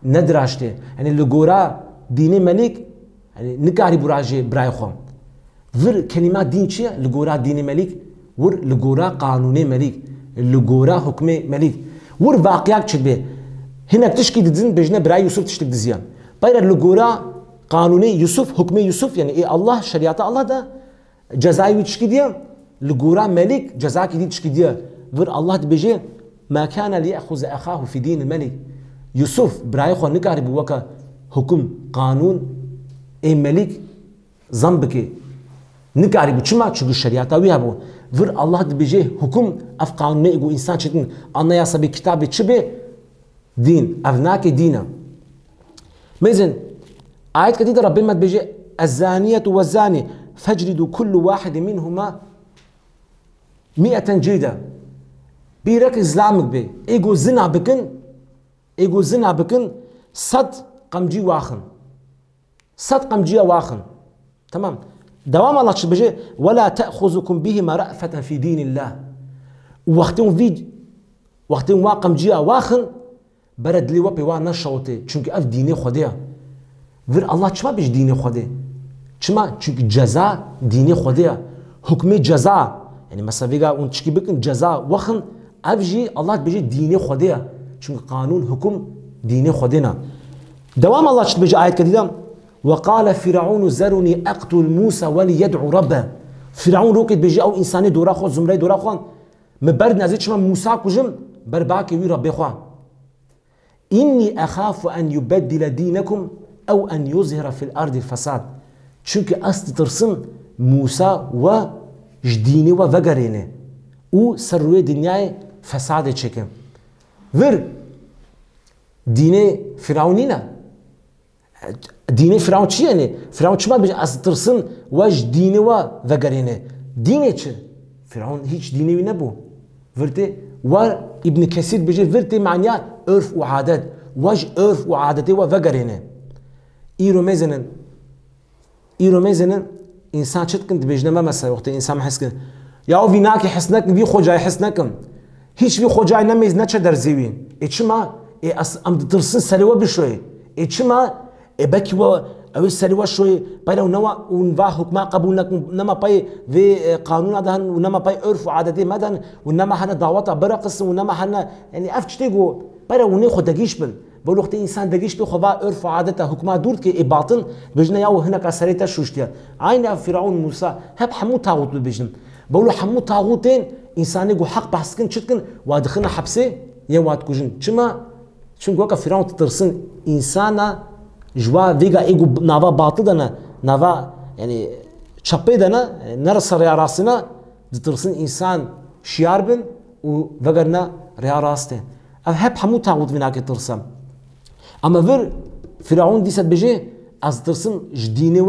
ندراشته يعني لغورا دين الملك يعني نكاري براجي برايخو فر كلمات دين شيء لغورا دين الملك ور لغورا قانون ملك لغورا حكم ملك ور واقعك شبه هنا تشكي دزن بجنا براي يوسف تشتك دزيان باير لغورا قانوني يوسف حكم يوسف يعني إيه الله شريعة الله ده جزائي تشكي ديا لغورا ملك جزاك دي تشكي ديا فر الله بيجي ما كان ليأخذ أخاه في دين الملك يوسف براي خو نكاري بوكا حكم قانون اي ملك ذنبك نكاري بچما چو شريعة ويها بو فر الله بيجي حكم اف قانون يقول انسان شتن انا يا سبي كتاب تشبه دين أفناك دينا ميزن آيات كتير ربنا ما بيجي الزانية والزاني فاجلدوا كل واحد منهما 100 جلدة بيرك إسلامك بي إيجو زنا بكن صد قمجي واخن صد قمجي واخن تمام دوام الله بيجي ولا تأخذكم بهما رأفة في دين الله وقتهم واقمجي واخن برد لي وبي وا نشوتي چونك اف ديني خوديا فر الله چما بيش ديني خودي چما چونك جزاء ديني خوديا حكم جزاء يعني مثلا فيغا اون چكي بكن جزاء وخن افجي الله بيجي ديني خوديا چونك قانون حكم ديني خودينا دوام الله بيجي آيات كديدام وقال فرعون ذرني اقتل موسى وليدعو ربه فرعون روكت بيجي او انساني دورا خو زمري دورا خو مبرد نازي چما موسى كوجم برباكي وي ربي خو إني أخاف أن يبدل دينكم أو أن يظهر في الأرض الفساد çünkü aslı tırsın Musa ve dini ve vegarene o sarıya dünyayı fesade çekin ver dini Firavunina dini Firavun çi yani Firavun çima bir aslı tırsın ve dini ve vegarene dini çi Firavun hiç dini ne bu verdi ve İbn Kesir bيجي verdi معناه örf ve adet وج örf ve adeti ve vegarene إيرو ميزنن إنسان شتكن تبيجنا ما مسا وقت إنسان محسكن يا في ناكي حسنكن في خجاي حسنكن هيش في خجاي نميز نتشا درزيوين إتشما أم ترسن سلوى بشوي إتشما بكي و أو سلوى شوي بايلا ونوا ونوا حكما قبولنك ونما باي في قانون هذا ونما باي عرف وعادتي مدن ونما حنا دعوات برقص ونما حنا يعني أفتشتيجو بايلا وني خدقيش بن بقول وقت إنسان دقيش بخباء عرف وعادته حكمة دورت كي باطل بجنا ياو هنا كسرته شوشتيا عين فرعون موسى هب حمو تاغوت بجن بقولوا حمو طاغوتين انساني جو حق بحسكن تشتكن وادخلنا حبسه يا واد كوجن شما شنو وقف فرعون ترسن انسانا جوا فيغا ايجو نافا باطلنا نافا يعني تشابيدنا نرسر يا راسنا ترسن انسان شياربن وفقرنا ريا راستين هب حمو طاغوت فيناك ترسم اما فر فرعون دي سد بيجي از ترسم جديني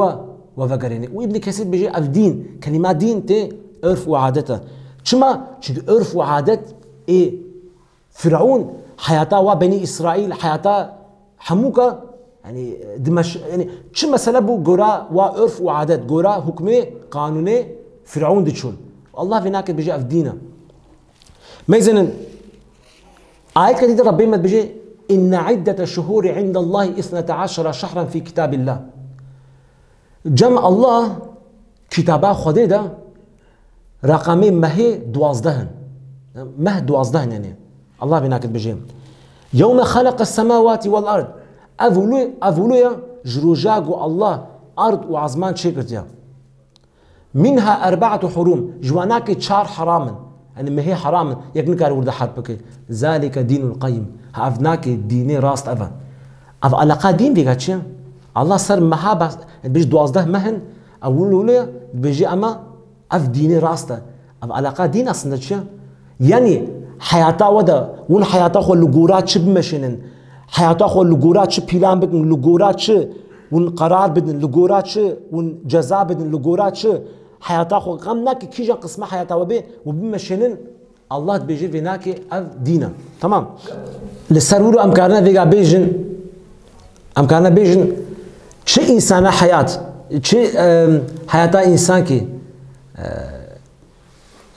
وفقريني وابن كثير بيجي اف دين كلمات دين تي عرف وعادته شما شد عرف وعادات ايه فرعون حياته وبني اسرائيل حياته حموكا يعني دمش يعني شما سلبوا جورا وعرف وعادات جورا حكمه قانوني فرعون دتشون الله فيناك بيجي اف دينه ما يزن آيات كثيرة ربنا بيجي إن عدة الشهور عند الله 12 شهرا في كتاب الله جمع الله كتابا خده ده رقمي مهي دوازدهن مه دوازدهن يعني الله بيناك بيجي يوم خلق السماوات والأرض أفولويا جروجاغو الله أرض وعزمان شكرتيا منها 4 حرم جواناك 4 حراما يعني ما هي حرام يكنكار ورد حد بك ذلك دين القيم هافناك ديني راست افا اف علاقه دين بيغاتش الله صار محابه بيج 12 مهن اولوا بيجي اما اف ديني راست اف علاقه دين اصلا يعني حياته ودا ون حياته خو لغورات شب مشنن حياته خو لغورات شب بلان بدن لغورات ش ون قرار بدن لغورات ش ون جزاء بدن لغورات ش حياته خو غمناك كيجا قسمه حياته وبي وبمشنن الله بيجي فيناك اف دينا تمام لسرور امكاننا فيغا بيجن امكاننا بيجن شي انسان حياه شي حياته انسان كي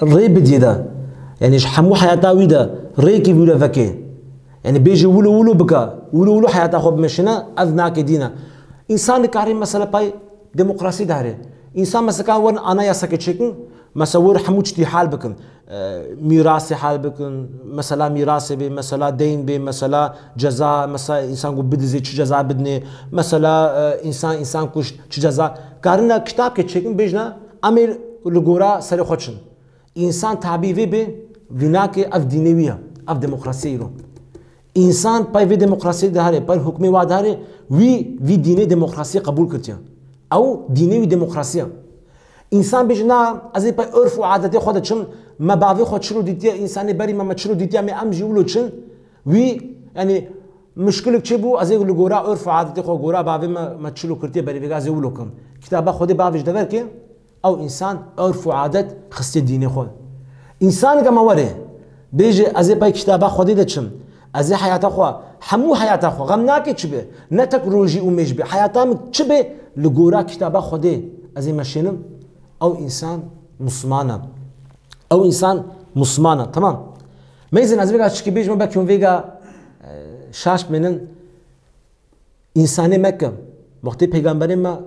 ري بديدا يعني حمو حياته ويدا ري كي ولا فكي يعني بيجي ولو بكا ولو حياته خو بمشنا اذناك دينا انسان كاري مثلا باي ديمقراطي داري انسان مثلا ون انا ياسك تشيكن مثلا حموشتي حال بكن ميراث حال بكن مثلا ميراث بي مثلا دين بي مثلا جزاء مثلا انسان کو بدزي چ جزاء بدني مثلا انسان کوش چ جزاء كارنا كتاب كي تشيكن بيجنا امير لغورا سري خوچن انسان تابعي بي بناك اف دينويه اف ديمقراطيه رو انسان باي في ديمقراطيه دهاري باي حكمي وادهاري وي ديني ديمقراطيه قبول كرتيا او ديني ديمقراطيه انسان بيجنا ازي باي عرف وعادات خود چم ما باوي خود شنو ديتي انسان بري ما شنو ديتي ام جيولو چن وي يعني مشكله چبو ازي لغورا عرف وعادات خو غورا باوي ما چلو كرتي بري بيغازي ولوكم كتابه خود باويش دبر كي او انسان عرف وعادات خصي ديني خو انسان كما وري بيجي ازي باي كتابه خودي دچم ازي حياته خو حمو حياته خو غمناك چبه نتك روجي ومش به حياته چبه لغورا كتابه خودي ازي مشينم او انسان مسلمانه او انسان مسلمانه تمام ما يزن از بيجا چكي بيج ما بكون فيجا شاش منن انسان مكه وقت پیغمبر ما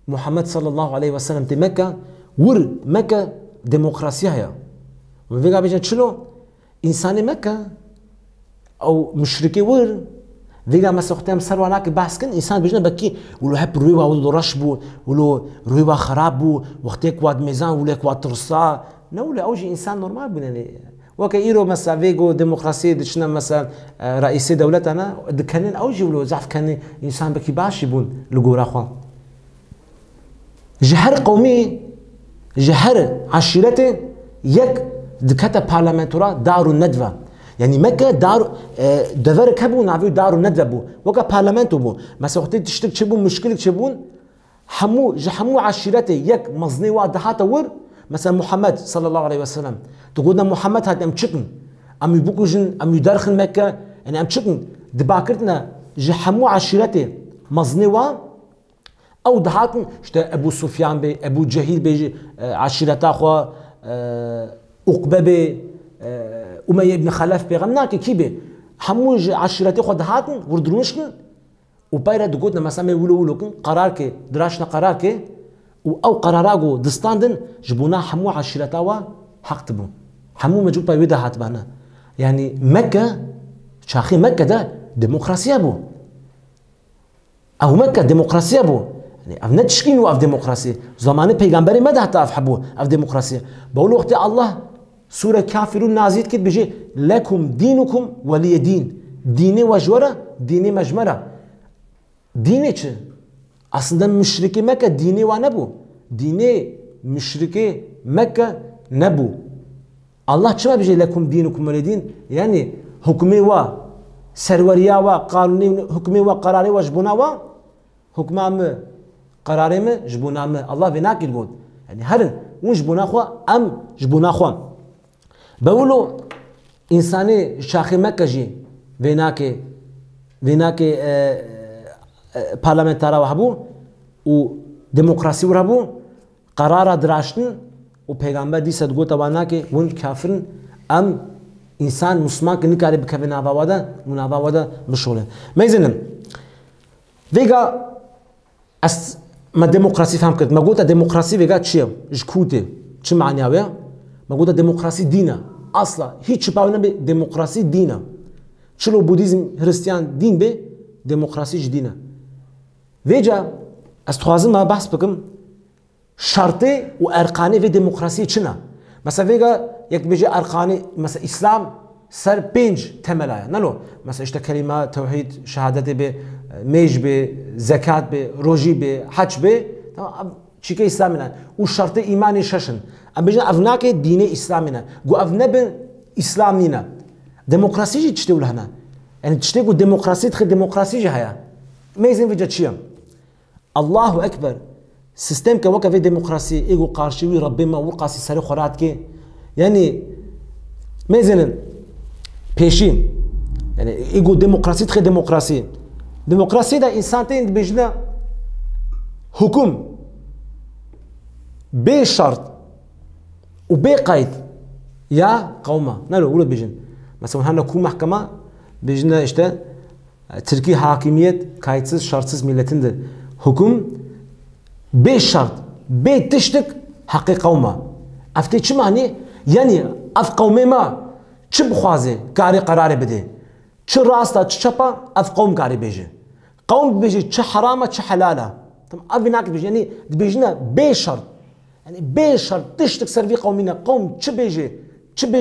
محمد صلى الله عليه وسلم تي مكه ور مكه ديمقراطيه هيا وفيجا بيجا چلو انسان مكه او مشركي ور فيجا ما سختم سرواناك بحث كن انسان بيجنا بكي ولو هب رويوا ولو رشبو ولو رويوا خرابو وقتك واد ميزان ولك واد ترصا نولي اوجي انسان نورمال بنني وكايرو مثلا فيجو ديمقراطيه دشنا مثلا رئيس دولتنا دكنن اوجي ولو زعف كان انسان بكي باش يبون لغورا خو جهر قومي جهر عشيرته يك دكتا بارلمانتورا دار الندوه يعني مكة دار دفر كبو نعرفوا دار الندوة بو وكا بارلمانتو بو مثلا وقت تشتك تشبون مشكلة تشبون حمو عشيرته يك مزني وادحات ور مثلا محمد صلى الله عليه وسلم تقولنا محمد هاد ام تشكن ام يبوكوجن ام يدرخن مكة يعني ام تشكن دباكرتنا حمو عشيرته مزني وا او دهاتن شتا ابو سفيان بي ابو جهيل بي عشيرته اخو عقبه بي أمية ابن خلف بيغمناك كيبه حموج عشيرتي خود هاتن وردرونشن وبايرا دقودنا مثلا ولو كن قرار كي دراشنا قرار كي او قراراغو دستاندن جبونا حمو عشيرتاوا حق تبو حمو مجوب باي ودا هات بانا يعني مكة شاخي مكة ده ديمقراطية بو او مكة ديمقراطية بو يعني اف نتشكين واف ديمقراطيه زمان پیغمبر ما حتى اف حبو اف ديمقراطيه بقول وقت الله سوره كافرون نازيت كده بيجي لكم دينكم ولي دين ديني وجوره ديني مجمره ديني چه aslında müşriki Mekke dini ve ne bu? Dini müşriki Mekke ne bu? Allah çima bir şey lekum dinukum ve din yani hükmü ve serveriya ve kanuni hükmü ve kararı ve jbuna ve hükmü mı kararı mı jbuna mı Allah ve nakil god yani her un jbuna xwa am jbuna xwa بقولوا إنساني شاخي مكة جي ويناكي parlamentarا وهبو وديمقراطي وهبو قرار دراشتن وبيغمبر دي صدقو تبانا كي ون كافرن ام انسان مسلمان كي نكاري بكفي نافاوادا مشغوله ما يزنم فيغا ما ديمقراطي فهم كنت ما قلت ديمقراطي فيغا تشي جكوتي تش معناها ما قلت ديمقراطي دينا اصلا هيك باونا ديمقراطي دينا شلو بوديزم هرستيان دين بي ديمقراطي دينا ویجا از توازن ما بحث بکم شرطی و ارکانی و دموکراسی چنه مثلا ویگا یک بیجی ارکانی مثلا اسلام سر 5 تملایه نلو مثلا اشتا کلمه توحید شهادت به میج به زکات به روزی به حج به چیکه اسلامی نه و شرط ایمانی ششن ام بیجی افناک دین اسلامی نه گو افنب اسلامی نه دموکراسی چی چته وله نه یعنی چته گو دموکراسی تخ دموکراسی جه هیا میزن ویجا چیم الله أكبر سيستم كوكا في ديمقراطية إيجو قارشوي ربما ورقاسي سري خورات كي يعني مازن بيشين يعني إيجو ديمقراطية تخي ديمقراطية ده إنسانتين بيجنا حكم بشرط وبقيد يا قومه نلو ولد بيجن مثلا هنا كو محكمة بيجنا إشتا تركي حاكمية كايتسز شرطسز ملتين حكم بشرط بتشتك حق قومه افتي چه معنی یعنی اف قومه ما چه بخوازه کاری قرار بده چه راستا چه چپا اف قوم کاری بيجي قوم بيجي چه حرامه چه حلاله تم ابناك بيجي يعني بيجينا بشرط يعني بشرط تشتك سرفي قومنا قوم چه بيجي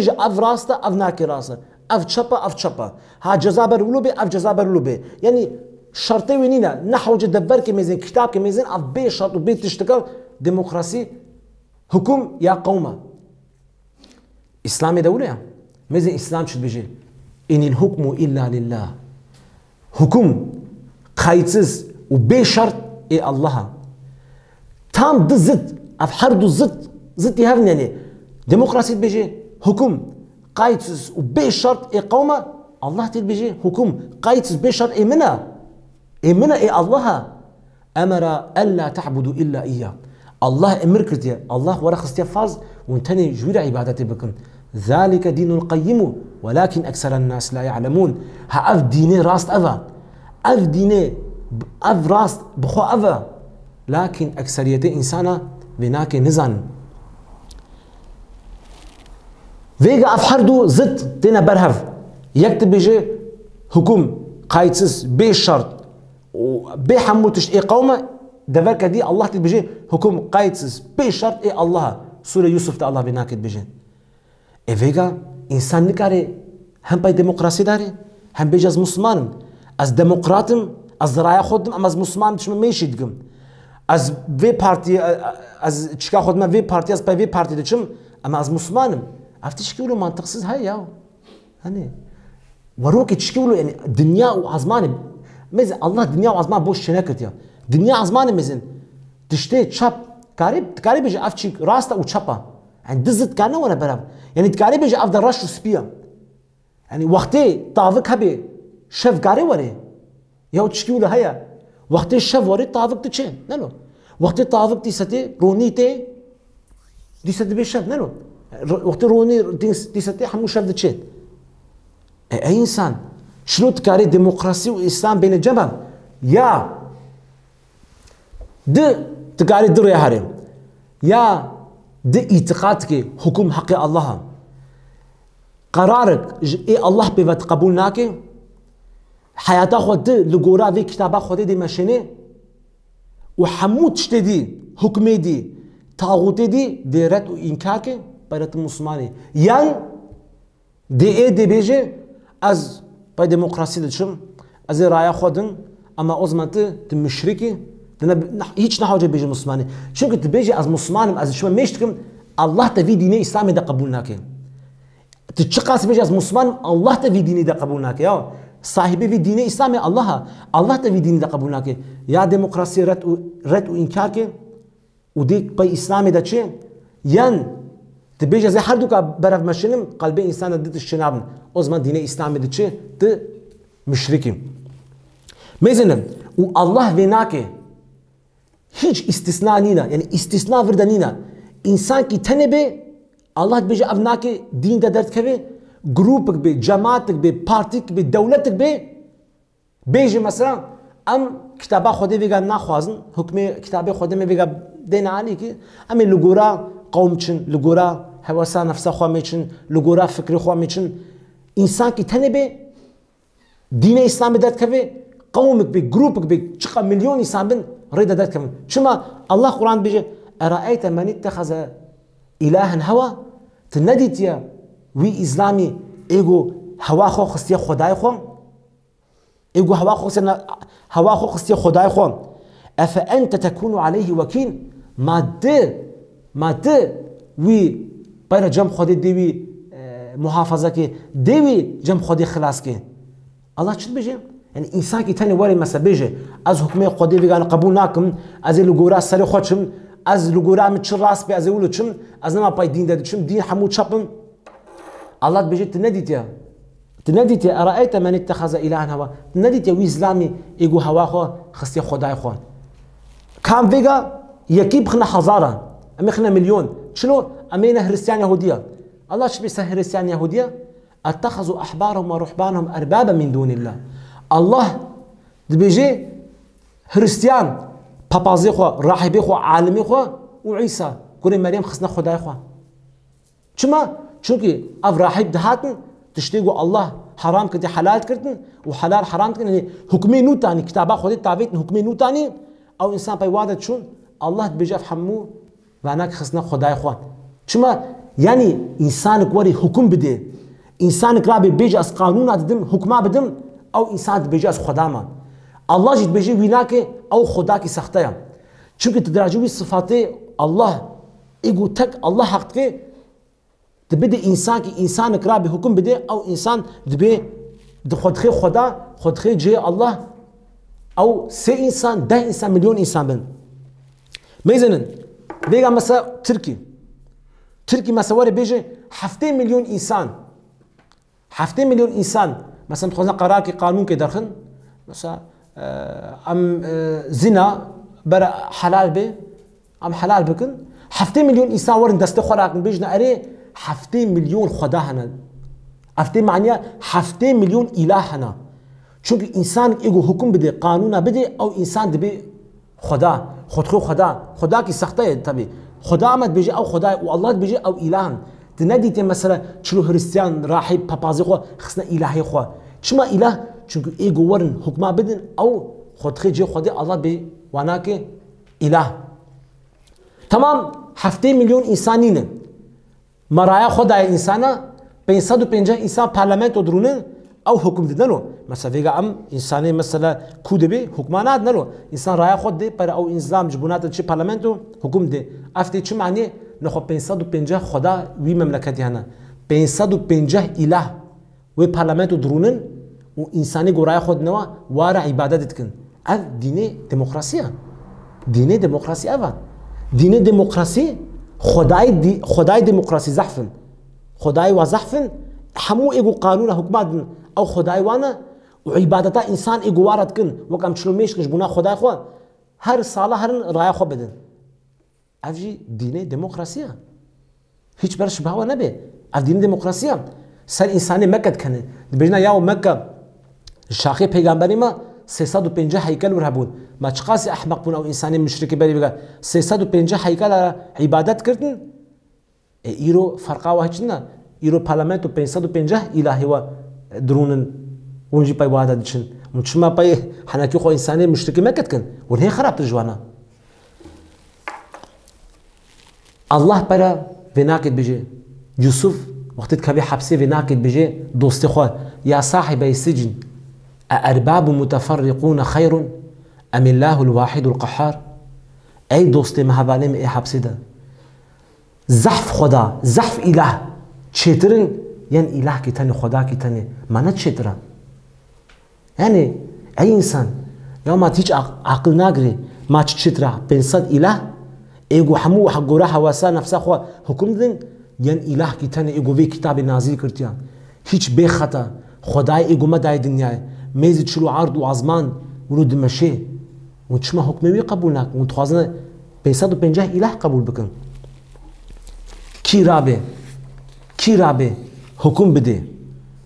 اف راستا اف ناكي راستا اف چپا ها جزابر ولو به اف جزابر ولو به يعني شرطي وينينا نحو جدبر كميزين كتاب كميزين اف بي شرط وبي تشتغل ديمقراطي حكم يا قومه اسلامي دوله ميزين اسلام شد بيجي ان الحكم الا لله حكم قايتسز وبي شرط اي الله تام ضد اف حرد ضد يهفن يعني ديمقراطي بيجي حكم قايتسز وبي شرط اي قومه الله تل بيجي حكم قايتسز بي شرط اي منها إمنا إيه الله أمر ألا تعبدوا إلا إياه الله أمر كرتيا الله ورخص فرض وانتني جوير عبادتي بكم ذلك دين القيم ولكن أكثر الناس لا يعلمون هأف ديني راست أفا أف ديني أف راست بخو أفا لكن أكثرية إنسانا بناك نزان فيجا أف حردو زد تينا برهف يكتب بيجي حكم قايتسس بشرط وبيحموتش اي قومه دفرك دي الله تبيجي حكم قايتسس بشرط اي الله سوره يوسف تا الله بناكد بيجي اي فيجا انسان نكاري هم باي ديمقراطي داري هم بيجي از مسلمان از ديمقراطم از رايه خودم اما از مسلمان مش ماشي دقم از في بارتي از تشكا خودم في بارتي از باي في بارتي دشم اما از مسلمانم افتش كيلو منطقسز هاي يا هني وروك تشكيلو يعني دنيا وعزمان مزن الله دنيا وعزمان بوش شنكت يا دنيا عزمان مزن تشتي تشاب كاري بيجي افشي راستا وتشابا يعني دزت كانه ولا براب يعني تكاري بيجي افضل رش سبيا يعني وقتي طافك هبي شف كاري وري يا تشكيلو هيا وقتي شف وري طافك تشين نلو وقتي طافك تيستي روني تي ديستي بيشف نلو وقتي روني تيستي حمو شف تشين اي انسان شنو تكاري ديمقراطي واسلام بين الجبل يا د تكاري در يا هرم يا د اعتقادك حكم حق الله قرارك اي الله بيت قبولناك حياته خود لغورا في كتابه خود دي ماشينه وحمود تشتدي حكمي دي طاغوتي دي رد وإنكاكي بيرت المسلماني يعني دي بيجي از باي ديمقراسي دشم از رايا خودن اما ازمت تمشركي هيç نحوجه بيجي مسلماني شو كنت بيجي از مسلمان از شو مشتكم الله تفي ديني اسلامي ده قبول ناكي تتشقاس بيجي از مسلمان الله تفي ديني ده قبول ناكي يا صاحبي في ديني اسلامي الله تفي ديني ده قبول ناكي يا ديمقراسي رد وانكاكي وديك باي اسلامي ده شيء ين تبيجي زي حردوكا برف مشينم قلبي انسان دت الشنابن ازمان ديني اسلامي ده شيء ت مشركي ميزنم والله فيناكي هيج استثناء نينا يعني استثناء فردانينا انسان كي تنبي الله بيجي افناكي دين ده درد كبي جروبك بي جماعتك بي بارتيك بي دولتك بيجي مثلا ام كتابا خودي بيگا ناخوازن حكم كتابي خودي مي بيگا دين عليكي ام لغورا قومچن لغورا حواسا نفسا خو ميچن لغورا فكري خو ميچن انسان كي تنبي دين اسلام درد كبي قومك بي جروبك بي چقا مليون انسان بن ريد درد كبي شما الله قرآن بيجي أرأيت من اتخذ إلها هوا تنديت يا وي إسلامي إيجو هوا خو خستي خداي خو إيجو هوا خو خستي خداي خو أفأنت تكون عليه وكيل ما د وي بير جم خدي ديوي محافظة كي ديوي جم خدي خلاص كي الله شو بيجي يعني إنسان كي تاني وري مثلا بيجي از حكمي خدي بيجان قبول ناكم از لغورا سري خودشم از لغورا متشر راس بي از اولو چم از نما باي دين دادشم دين حمود شابم الله بيجي تنديت يا أرأيت من اتخذ إلها هوا تنديت يا وي إسلامي إيجو هوا خو خستي خداي خو كان فيجا يكيب خنا حزارة أمي خنا مليون شنو أمينا هرستيان يهودية الله شو بيسه هرستيان يهودية اتخذوا أحبارهم ورهبانهم أربابا من دون الله الله بيجي هرستيان بابازي خو راهبي خو عالمي خو وعيسى كل مريم خصنا خداي خو شما چونكي اف راهب دهاتن تشتيقوا الله حرام كدي حلال كردن وحلال حرام كدن يعني حكمي نو تاني كتابا خودي تعبيت حكمي نو تاني او انسان باي وعدت شون الله بيجي فهمو وانك خصنا خداي خو شما يعني انسانك وري حكم بده انسانك رابي بيجي اس قانون ادم حكما بدم او انسان بيجي اس خدامه الله جد بيجي ويناك او خداك سختيا چونكي تدراجوي صفاتي الله ايجو تك الله حقك تبدي انسان كرا بحكم بده او انسان دبي خدخي خدا خدخي جي الله او سي انسان ده انسان مليون انسان بن ميزنن بيجا مثلا تركي مثلا وري بيجي 7 مليون انسان 7 مليون انسان مثلا تخوزنا قراكي قانون كي درخن مثلا ام زنا برا حلال به ام حلال بكن 7 مليون انسان ورن دست خوراكن بيجنا اري 7 مليون خدا هنا 7 معناها 7 مليون اله هنا چونكي انسان ايجو حكم بده قانون بده او انسان دبي خدا كي سخته تبي خدا امد بيجي او خدا والله بيجي او اله تنادي مثلا چلو هرستيان راهب بابازي خو خصنا الهي خو شما اله چونكي ايجو ورن حكما بدن او خدخي جي خدا الله بي واناك اله تمام 7 مليون انسانين مرايا خدای انسانا 550 انسان پارلمنت درونه او حکم دیدنو مثلا ویگا ام انسانی مثلا کودبی حکمانات نلو انسان رايا خود دی پر او انظام جبونات چه پارلمنتو حکم دی افتی چه معنی نخو 550 خدا وی مملکتی هنا 550 اله و پارلمنت درونن و انسانی گورای خود نوا واره عبادت کن اف دینه دموکراسی اوا دینه دموکراسی خدای دموکراسی زحفن خدای و زحفن همو ایگو قانون حکمات او خدای وانا و عبادتا انسان ایگو وارد کن وکم چلومیش کش بنا خدای خو هر ساله هر رای خو بدن افجی دینه دموکراسیه هیچ برش بهوا نبه اف دینه دموکراسیه سر انسانی مکه کنه بجنا یاو مکه شاخی پیغمبری ما 350 هيكل ورهبون ما تشقاسي احمق بون او انساني مشرك بري بقى 350 هيكل عبادت كردن ايرو فرقا واحدنا ايرو بارلمنتو 550 الهي و درونن ونجي باي وادا دشن ونشما باي حناكي خو انساني مشرك ما كتكن وهي خراب ترجوانا الله برا بناكد بيجي يوسف وقت كبي حبسي بناكد بيجي دوست خو يا صاحب السجن أأرباب متفرقون خير أم الله الواحد القهار. أي دوست مهبالي من حبسي ده زحف خدا زحف إله تشترن يعني إله كتاني خدا كتاني ما نتشترن. يعني أي إنسان يوم ما تيجي عقل ناقري ما تشترى بنصد إله إيجو حمو حقورا حواسا نفسه خو حكم دين يعني إله كتاني إيجو في كتاب نازل كرتيان هيج بخطا خداي إيجو ما داي دنيا ميزة شلو عرض وعزمان ورود مشي وتشما حكمي قبولناك وتخازن بنصد وبنجاه إله قبول بكن كي رابي حكم بده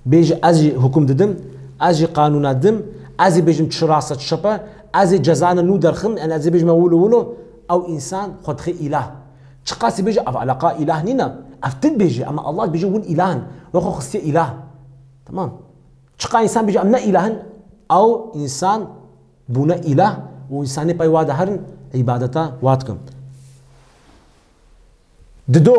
بيجي أجي حكم ددم أجي قانون دم أجي بيجم تشراسة شبه أجي جزانا نو درخم أنا أجي بيجم ولو أو إنسان خد خي إله شقاسي بيجي أف علاقة إله نينا أفتد بيجي أما الله بيجي ون إله وخو خصي إله تمام شقا إنسان بيجي أمنا إله أو إنسان بونا إله وإنساني باي وادا هرن عبادتا واتكم ددو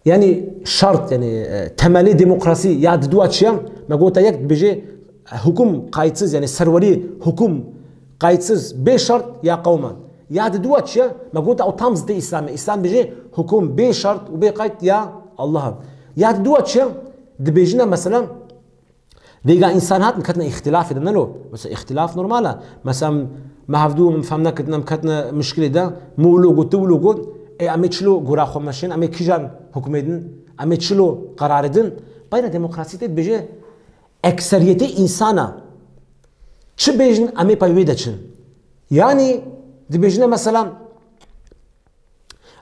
يعني شرط يعني تملي ديمقراطي يا ددو أشياء ما قلت يك بيجي حكم قايتسز يعني سروري حكم قايتسز بشرط يا قوما يا ددو أشياء ما قلت أو تامز دي إسلام بيجي حكم بشرط وبقايت يا الله يا ددو أشياء دبيجنا مثلا ديجا إنسانات مكتنا اختلاف إذا نلو بس اختلاف نورمالا مثلا ما هفدو من فهمنا كتنا مشكلة ده مولوجو تولوجو إيه أميتشلو جورا خمسين أمي كيجان حكومتن أميتشلو قراردن بين ديمقراطية بيجي أكثرية إنسانا شو بيجن أمي بايويدتشن يعني دبيجنا مثلا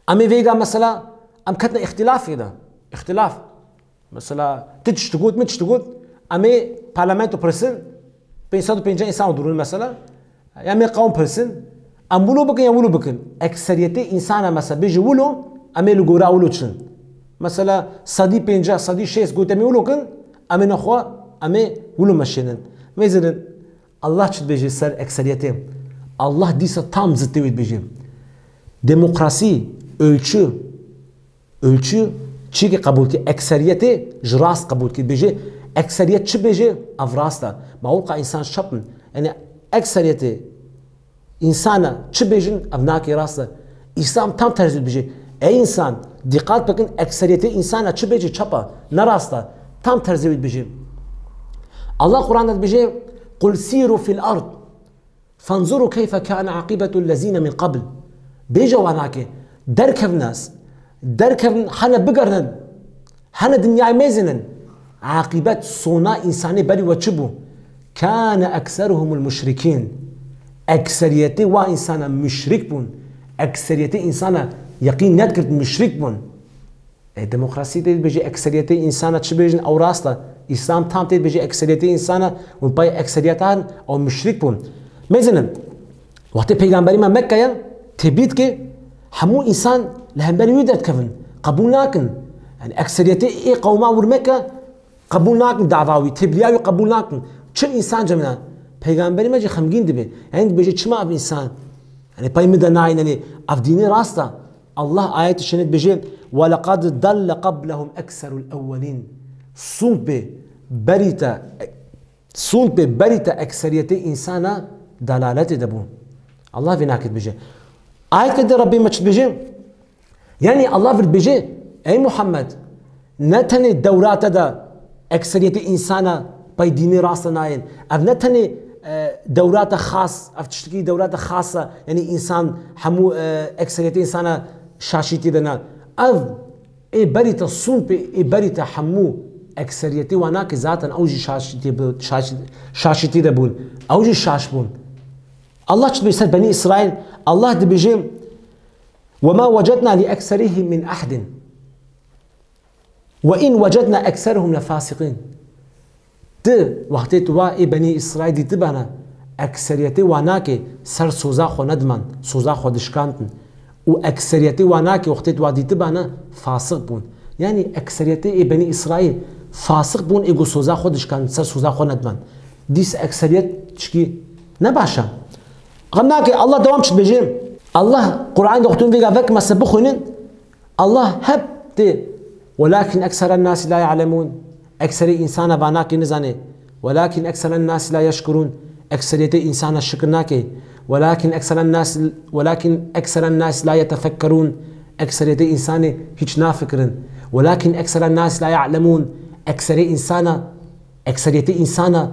أمي فيجا مثلا أم كتنا اختلاف كده اختلاف مثلا تجتقود متجتقود أمي برلمانتو برسن بينسادو بينجان إنسان ودرون مثلا يعني قوم برسن أم ولو بكن يا ولو بكن أكثرية إنسانا مثلا بيجي ولو أمي لجورا ولو تشن مثلا صدي بينجا صدي شيس قلت أمي ولو كن أمي نخوا أمي ولو مشينن ميزن الله شد بيجي سر أكثرية الله ديسا tam zıttı بيجي ديمقراطي ölçü çiğ kabul ki ekseriyeti jras kabul ki بيجي ekseriyet çi بيجي avrasta ma olqa insan şapın yani ekseriyeti insana çi bejin avnaki rasta İslam tam tersi بيجي ey insan dikkat bakın ekseriyeti insana çi beji çapa narasta tam tersi بيجي Allah Kur'an'da بيجي قل سيروا في الأرض فانظروا كيف كان عاقبة الذين من قبل بيجوا وناكي دركب ناس دركب حنا بقرن حنا دنيا ميزنن عاقبة صنع إنساني بري وتشبو كان أكثرهم المشركين أكثريته وإنسان مشرك بون أكثريته إنسان يقين نذكر مشرك بون الديمقراطية بيجي أكثريته إنسان تشبيجن أو راسته إسلام تام تيد بيجي أكثريته إنسان وباي أكثريتان أو مشرك بون ميزنن وقت پیغمبری ما مکه ين تبيت كي همو إنسان لهم بني يودت كفن قبول ناكن يعني أكثريته إيه قوما ورمكة قبول ناكن دعواوي تبلياوي قبول ناكن چه إنسان جمنا پیغمبری ما جي خمگين دبي يعني بيجي چما أب إنسان يعني باي مدناين يعني أف ديني راستا الله آيات الشنيد بيجي ولقد ضل قبلهم أكثر الأولين صنب بريتا أكثريته إنسانا دلالة دبون الله في ناكد بيجي آيات كده ربي ما بيجي يعني الله في بيجي أي محمد نتني الدورات دا أكثرية إنسانا باي ديني راسنا ناين أف نتني دورات خاص أف تشتكي دورات خاصة يعني إنسان حمو أكثرية إنسانا شاشيتي دنا أف إيه بريتا صنب إيه بريتا حمو أكثرية وناك ذاتا أوجي شاشيتي دبون أوجي شاشبون الله تشبه يسال بني إسرائيل الله دبيجي وما وجدنا لأكثرهم من أحد وإن وجدنا أكثرهم لفاسقين وقتی تو ای بنی اسرائیل دیت بنا اکثریت واناکه سر سوزا خو ندمن سوزا خو دشکانتن و اکثریت واناکه وقتی تو دیت بنا فاسق بون یعنی اکثریت ای بنی اسرائیل فاسق بون ایگو سوزا خو دشکان سر سوزا خو ندمن دیس اکثریت چکی نباشه غناکه الله دوام چت بجیم الله قرآن دختون فيها فك ما سبخونن الله هب دي ولكن أكثر الناس لا يعلمون أكثر إنسان باناك نزاني ولكن أكثر الناس لا يشكرون أكثرية إنسان الشكرناك ولكن أكثر الناس لا يتفكرون أكثرية إنسان هيج نافكرن ولكن أكثر الناس لا يعلمون أكثرية إنسان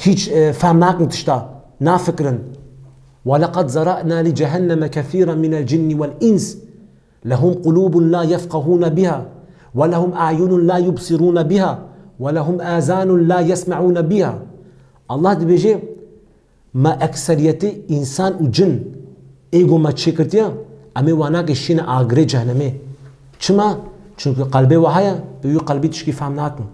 هيج فهمناك متشتا نافكرن ولقد زرأنا لجهنم كثيرا من الجن والإنس لهم قلوب لا يفقهون بها ولهم أعين لا يبصرون بها ولهم آذان لا يسمعون بها الله دي بيجي ما أكثرية إنسان وجن إيغو ما تشكرتيا أمي وانا قشين آغري جهنمي چما؟ چونك قلبي وحايا بيو قلبي تشكي فهمناكم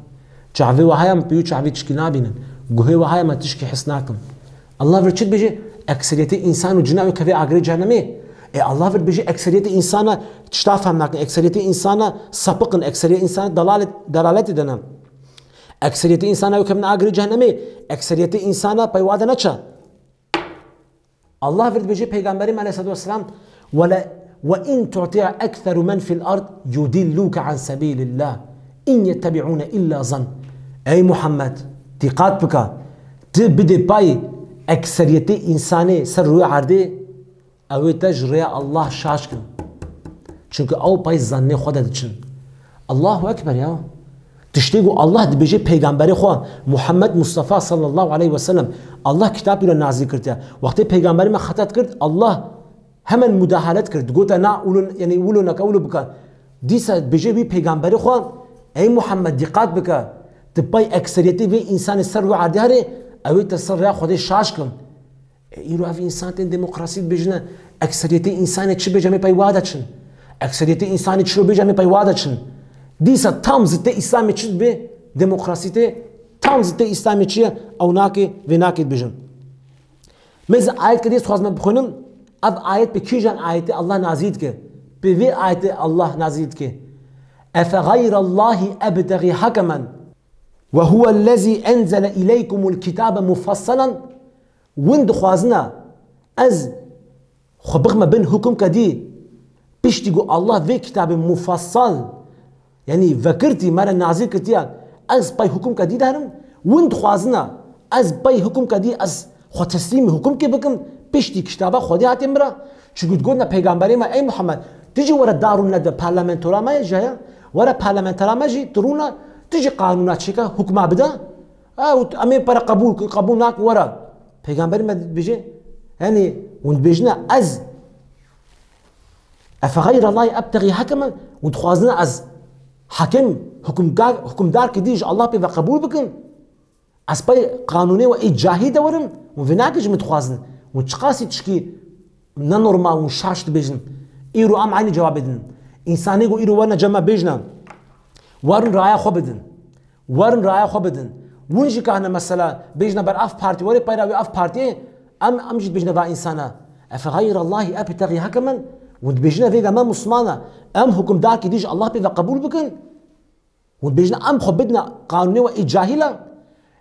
چعوي وحايا بيو چعوي تشكي نابينن قوهي وحايا ما تشكي حسناكم الله فرچت بيجي أكثرية إنسان وجن كفي آغري جهنمي الله فرد بيجي أكثرية إنسان تشتا فهمناكم أكثرية إنسان سبقن أكثرية إنسان دلالة دنا أكثرية إنسان كمن آغري جهنمي أكثرية إنسان بيواده نچا الله فرد بيجي پیغمبري عليه الصلاة والسلام وإن تطيع أكثر من في الأرض يدلوك عن سبيل الله إن يتبعون إلا ظن أي محمد دقات بك تبدي باي أكثرية إنساني سر روی عرضه او تجري الله شاشكن چونك او باي ظن خودت چن الله أكبر يا تشتيقو الله دي بيجي پیغمبر خو محمد مصطفى صلى الله عليه وسلم الله كتاب رو نازل کرد وقتی پیغمبر ما خطت کرد الله همن مداهلت کرد گوتا نا اولون يعني اولو نکولو بکن دیسا بيجي بي پیغمبر خو اي محمد دقت بك تباي اکثریتی وی انسان سر و عرضه هره او تسر خود شاش کن ایرو اف انسان تن دموکراسی بجنه اکثریتی انسان چی بجمه پای واده چن اکثریتی انسان چی بجمه پای واده چن دیسا tam zıttı İslam'ı çiz be demokrasite tam zıttı İslam'ı çiz او ناكي و ناكي بجن مز آيت كديس خوازم بخونم اب آيت بكيجان آيت الله نازيد كه بوي آيت الله نازيد كه أفغير الله أبتغي حكما وهو الذي أنزل إليكم الكتاب مفصلا وند خوازنا از خبغ ما بين حكم كدي بيشتيقو الله في كتاب مفصل يعني فكرتي مرة نازل كتيا از باي حكم كدي دارم وند خوازنا از باي حكم كدي از خو تسليم حكم كي بكم بيشتي كتابا خودي هاتم برا چگو گونا پیغمبری ما ای محمد تيجي ورا دارون ند پارلمانتورا ما جايا ورا پارلمانتورا ما جي ترونا تيجي قانونات شيكا حكم بدا او امي برا قبول ناك ورا پیغمبری ما بيجي يعني وند بيجنا از افغير الله ابتغي حكما وند خوازنا از حكم حكم دار كديج الله بي قبول بكن از باي قانوني و اي جاهي دورن وفيناكج متخوازن وتشقاسي تشكي نورمال وشاشت بيجن ايرو ام عيني جواب بدن انساني جو ايرو وانا جمع بيجنا ورن رايا خو بدن ورن رايا خو بدن ونجي كان مثلا بيجنا بر اف بارتي وري بايراوي اف بارتي ام جيت بيجنا با انسانا افغير الله ابتغي حكما ود بيجنا فيغا ما مسلمانا ام حكم دار كديج الله بي قبول بكن ود بيجنا ام خو بدنا قانوني و جاهله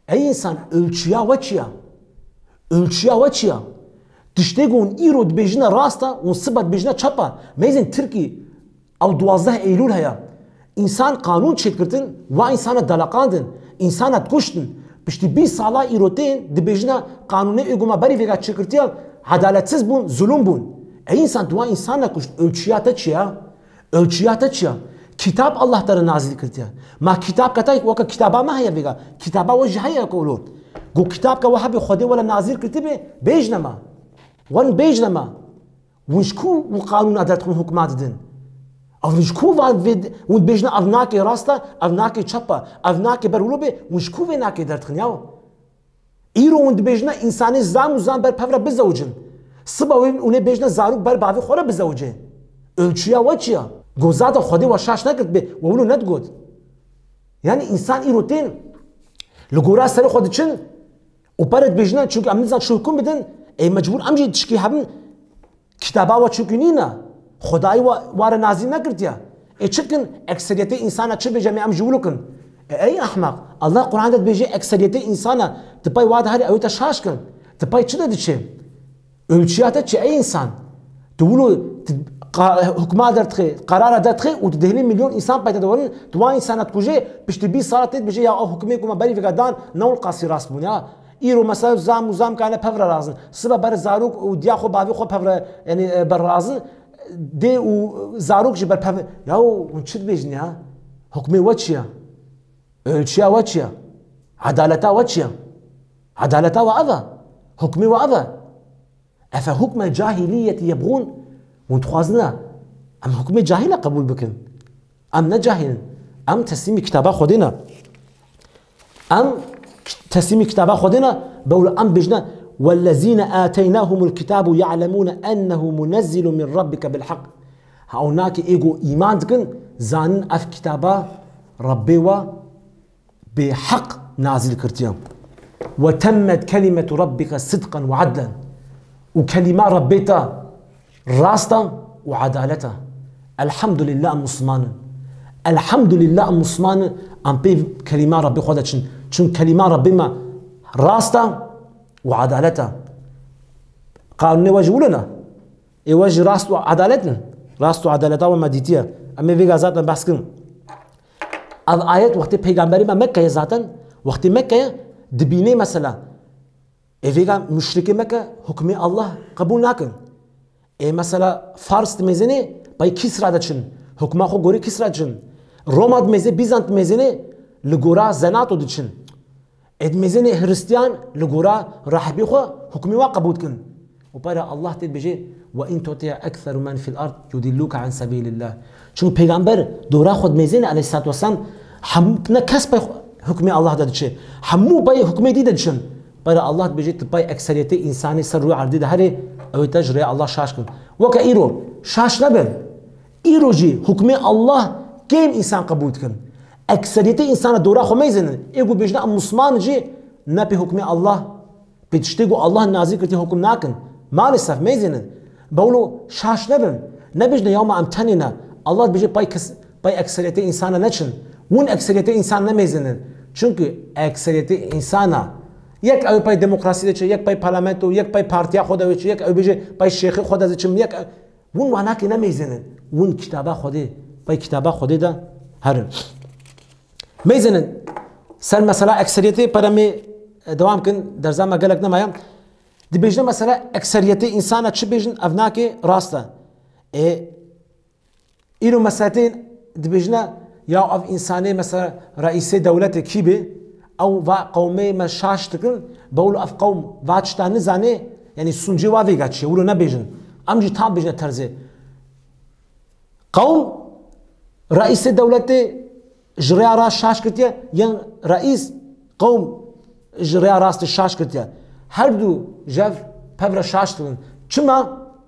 اي انسان ölçüya وچیا تشتگون ایرو بيجنا راستا ونصبت بيجنا چپا ميزن تركي او 12 ايلول هيا انسان قانون چتكرتن و انسان دلقاندن انسان تكشتن بشتي 20 سالا ايروتين دي بيجنا قانوني ايغوما بري فيغا چكرتيا عدالتسز بون ظلم بون اي انسان دوا انسان كشت ölçüya چيا كتاب الله تعالى نازل كرتيا ما كتاب كتاي وك كتابا ما هي فيغا كتابا وجه هي يقولون جو كتاب كواحد خدي ولا نازل كتبه بيجنما وان بيجنما وشكو وقانون ادرتكم حكمات دين او وشكو وان بيجنا افناكي راستا افناكي چپا افناكي برولوبه وشكو ويناكي درتكن ياو ايرو وان بيجنا انساني زام بر پورا بزوجن صبا اون بيجنا زاروك بر باوي خوره بزوجه ölçüya وچيا گوزادا خدي وشاش نكرت به وولو ندگود يعني انسان ايروتين لغورا سر خود چن وبرد بيجنا چونك امنزا شوكم بدن اي مجبور امجي تشكي حبن كتابا و چوكينينا خداي وار نازل نكرتيا اي چكن اكثريت انسان چ بجميع امجولكن اي احمق الله قران بيجي اكثريت انسان تباي واد هاري او تشاشكن تباي چد دچ ölçüyata çi ey insan tulu hükma dertxi qarar dertxi u dehli milyon insan payda dorin dua insanat kuje pişti 20 saat bije ya o hükme kuma bari vegadan nol qasi ras bun ya İro mesela zam kana pevra razın sıba ber zaruk u diya xo bavi xo pevra yani ber razın de u zaruk ji ber pevra ya o çit bejin ya hükme vaçya ölçüya vaçya adaleta vaçya adaleta ve ava hükme ve ava efe hükme cahiliyeti yebğun ونتخوازنا ام حكم جاهل قبول بكن ام نه جاهل ام تسليم كتابه خودنا ام تسليم كتابه خودنا بقول ام بجنا والذين آتيناهم الكتاب يعلمون أنه منزل من ربك بالحق هناك ايجو ايمان دكن زان اف كتابه ربي و بحق نازل كرتيا وتمت كلمة ربك صدقا وعدلا وكلمة ربيتا راستا وعدالتا الحمد لله مسلمان الحمد لله مسلمان ام بي كلمه ربي خدا چون كلمه ربي ما راستا وعدالتا قانون وجولنا اي وجه راست وعدالتنا راست وعدالتا ومديتيا اما في ذاتنا بحث كن الايات وقت پیغمبري ما مكه ذاتن وقت مكه دبيني مثلا اي فيغا مشرك مكه حكم الله قبول ناكن مثلا فارس مزنه باي كسرا دچن حكما خو گوري كسرا دچن روما مزه بيزنط مزنه لگورا زناتو دچن اد مزنه هرستيان لگورا راحبي خو حكمي وا قبول كن وبارا الله تد بيجي وان تطيع اكثر من في الارض يدلوك عن سبيل الله چون پیغمبر دورا خود مزنه عليه الصلاه والسلام هم نكسب حكمي الله دچه همو باي حكمي دي دچن بارا الله بيجي باي اكثريت انساني سر رو عرض ده هري او تجري الله شاشكن وكا ايرو شاش نبن ايرو جي حكم الله كيم انسان قبول كن اكثريت انسان دورا خو ميزن ايغو بيجنا مسلمان جي نبي حكم الله بتشتغو الله نازل كتي حكم ناكن ما لسه ميزن بقولوا شاش نبن نبيجنا يوم امتننا الله بيجي باي اكثريت انسان نچن ون اكثريت انسان نميزن çünkü اكثريت انسانا یک او پای دموکراسی دچ یک پای پارلمانت و یک پای پارتیا خود و یک او بيجي پای شیخ خود از چم یک ون وانا کی نمیزنن ون کتابه خودی پای کتابه خودی ده هر میزنن سن مثلا اکثریت پرمی دوام کن در زمان گلک نمایم دی بیجن مثلا اکثریت انسان چه بیجن افناک راسته اینو مثلا دی بیجن یا اف انسانی مثلا رئیس دولت کی به او و قومي ما شاشتكن بقولوا اف قوم واتشتا نزاني يعني سونجي وافيغاتشي ولو نبيجن امجي تام بيجن ترزي قوم رئيس دولة جريا راس شاش كرتيا ين رئيس قوم جريا راس شاش كرتيا هر دو جاف بفر شاشتكن چما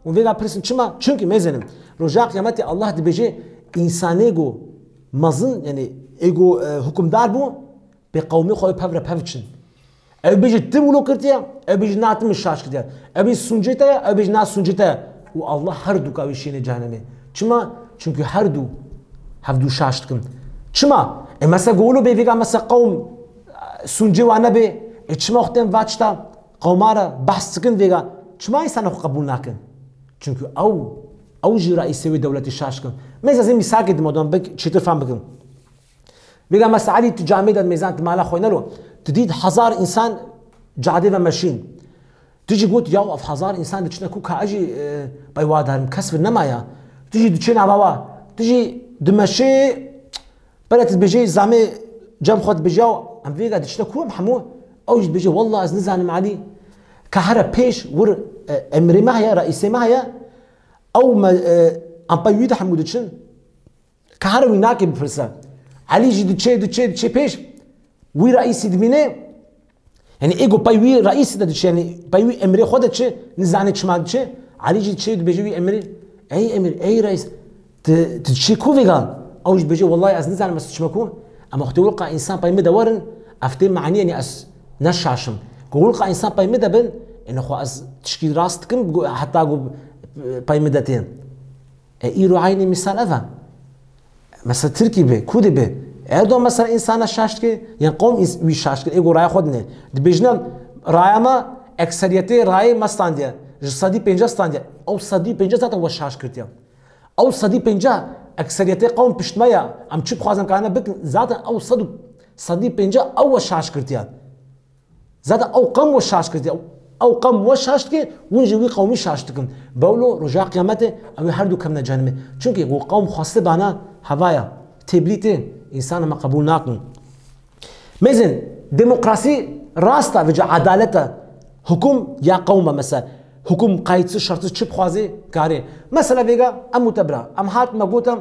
وفيغا برسن چما چونكي ميزنم رجاء قيامتي الله دي بيجي انسانيغو مزن يعني ايغو حكمدار بو به قومی خود پفر پفچن او بیج تمولو کرتیا او بیج ناتم شاش کرتیا او بیج سونجتا او بیج ناس سونجتا و الله هر دو کاوشین جهنمه چما çünkü her دو هفدو شاش کن چما مثلا گولو به ویگا مثلا قوم سونجی و نبی چما وقتن واچتا قومارا بحث کن ویگا چما انسان قبول نکن çünkü او جی رئیس دولت شاش کن مثلا زمین ساکت مودم بک چطور فهم بکن بيجا مثلا علي تجامد الميزان مالا خوينا له تديد 1000 انسان جعده وماشين تجي قلت يا اف 1000 انسان دشنا كوكا اجي بايوادهم كسب النمايا تجي دشنا بابا تجي دمشي بلت بيجي زعمي جام خد بيجاو ام فيجا دشنا كو محمو اوج بيجي والله از نزانم علي كهرا بيش ور امري ما هي رئيسي ما هي او ما ام بايودا حمود دشن كهرا ويناكي بفرسا علي جي دشي بيش وي رئيس دمينه يعني ايجو باي وي رئيس ده يعني باي وي امري خود تشي نزاني تشما تشي علي جي تشي بيجي وي امري اي رئيس تشي كوفيغا اوج بيجي والله از نزاني مس تشمكو اما اختي ولقى انسان باي مدورن افتي معني يعني اس نشاشم ولقى انسان باي مدبن انه خو از تشكي راستكم حتى باي مدتين ايرو عيني مثال افا مثلا تركي به كودي به اردوغان مثلا انسان شاشت که يعني قوم وي شاشت که ايگو رای خود نه دبيجنا رايما اكثريتي راي مستانديه صدی 50 ستاندیا او صدی 50 تا وشاش کردیا او صدی 50 اکثریت قوم پشتمایا ام چی بخوازم کنه بکن ذات او صدی 50 او وشاش کردیا ذات او قوم وشاش کردیا او قوم وشاش که ونجوی قومی شاش تکن بولو رجاء قیامت او هر دو کم نجانمه چونکه او قوم خواسته بانا هوایا تبلیت انسان ما قبول نکن میزن دموکراسی راستا وجه عدالت حکم یا قوم مثلا حکم قایت شرط چی بخوازه کاره مثلا ویگا ام متبرا ام هات ما گوتم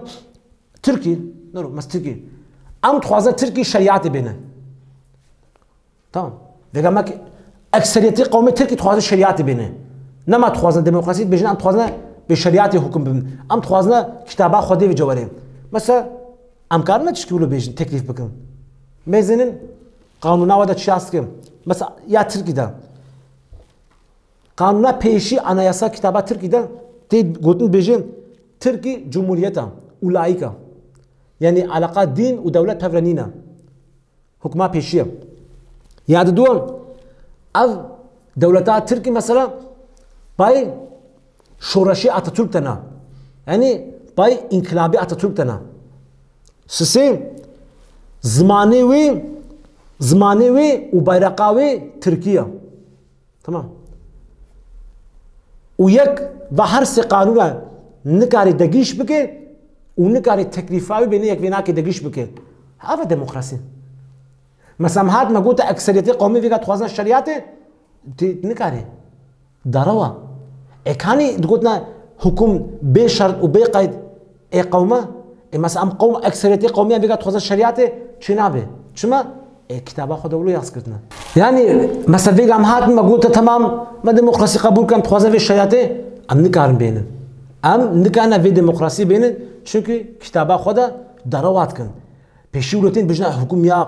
ترکی نرو مس ترکی ام تخوازه ترکی شریعت بینه تمام ویگا ما اکثریت قوم ترکی تخوازه شریعت بینه نما تخوازه دموکراسی بجنه ام تخوازه به شریعت حکم بینه ام تخوازه کتابا خودی و جواره مثلا ام کارنا چیکولو بجن تکلیف بکن میزنن قانونا ودا چی است که مثلا یا ترکی ده قانونا پیشی anayasa kitaba Türkiye'de gotun bejin Türkiye Cumhuriyeti ulaika yani alaka din u devlet pevrenina hukma peşiye yani duan av devleta Türkiye mesela bay şoraşı Atatürk tana yani bay inkılabi Atatürk tana sisi zmanevi u bayraqavi Türkiye tamam ويك بحر سي قانونا نكاري دقيش بكي ونكاري تكليفاوي بين يك بيناكي دقيش بكي هذا ديمقراطي مثلا هاد ما قلت اكثريتي قومي فيها تخوازنا الشريعه نكاري دروا اكاني قلنا حكم بشرط وبقيد اي قومه مثلا قوم اكثريتي قوميه فيها تخوازنا الشريعه شنابه شما كتابه خود اولو یاس کردن یعنی مثلا ویگم هات ما قلت تمام ما دموکراسی قبول کنم تخوازه في شریعته ام نکارم بینن ام نکانه في دموکراسی بینن چونکه کتابه خود دروات کن پیشولتین بجنا حکم یا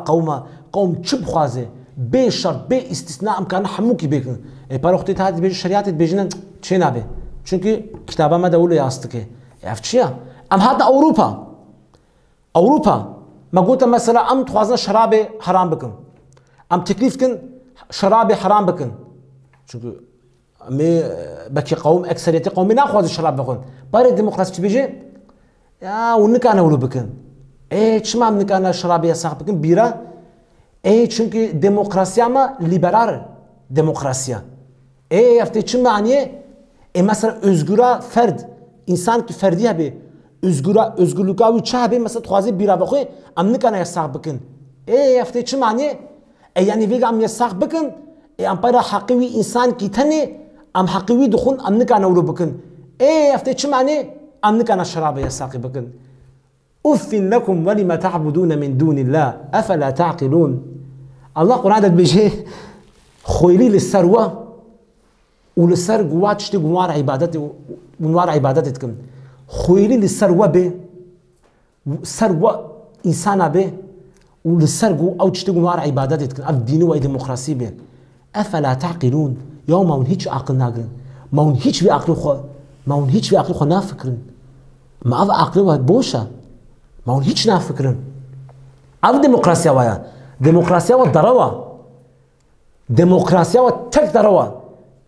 قوم چه بخوازه به شرط به استثناء امکان حمو کی بکن پر وقتی تا به شریعت بجنن چه نبه چونکه کتابه ما اولو یاست که افچیا ام هات اوروبا ما قلت مثلا ام تخوازنا شراب حرام بكن ام تكليف كن شراب حرام بكن چونکه مي بكي قوم اكثريت قومي ناخذ الشراب بكن بارد ديمقراطي بيجي يا ونكان اولو بكن اي چما نكان شراب يساق بكن بيرا اي چونكه ديمقراطيا ما ليبرال ديمقراطيا اي افتي چما معنی اي مثلا özgüra فرد انسان کی فردیه به özgürlüğü çabe mesela txwazi bira bxoy am nikana yasak bikin yafte çi mani yani vega am yasak bikin am para haqiqi insan ki tane am haqiqi dukhun am nikana ulu bikin yafte çi mani am nikana şaraba yasak bikin uffin lakum ve lima ta'budun min dunillah afala ta'qilun Allah Kur'an'da bije khoyli lisarwa u lisar guwat shti guwar ibadat ونوار عبادتكم خويلي للسروة به سروة إنسان به وللسرقو أو تشتغل نوار عبادتكم أف دينه وإي ديمقراطي به أفلا تعقلون يوم ما هيج عقل ناقل ما هيج في عقل خو نافكرن ما أف عقل بوشة ما هيج نافكرن أف ديمقراطية ويا ديمقراطية والدروة ديمقراطية والتك دروة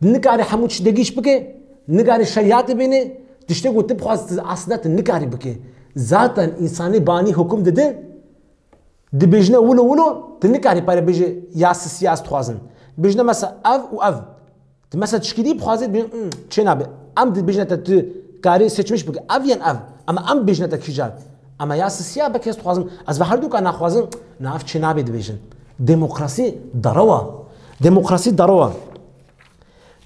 نكاري حموش دقيش بكي نكاري شريعت بيني تشتغل تبغى أصلاً نكاري بكي ذاتاً إنساني باني حكم دده دبيجنا ولو تنكاري باري بيجي ياس توازن بيجنا مثلا أف وأف مثلا تشكيلي بخوازت بيجنا چه نبي أم دبيجنا تكاري سيچمش بكي أف ين أف أما أم بيجنا تكيجار أما ياس سيا بكيس توازن از بحر دو كان خوازن ناف چه نبي دبيجن ديمقراطي دروة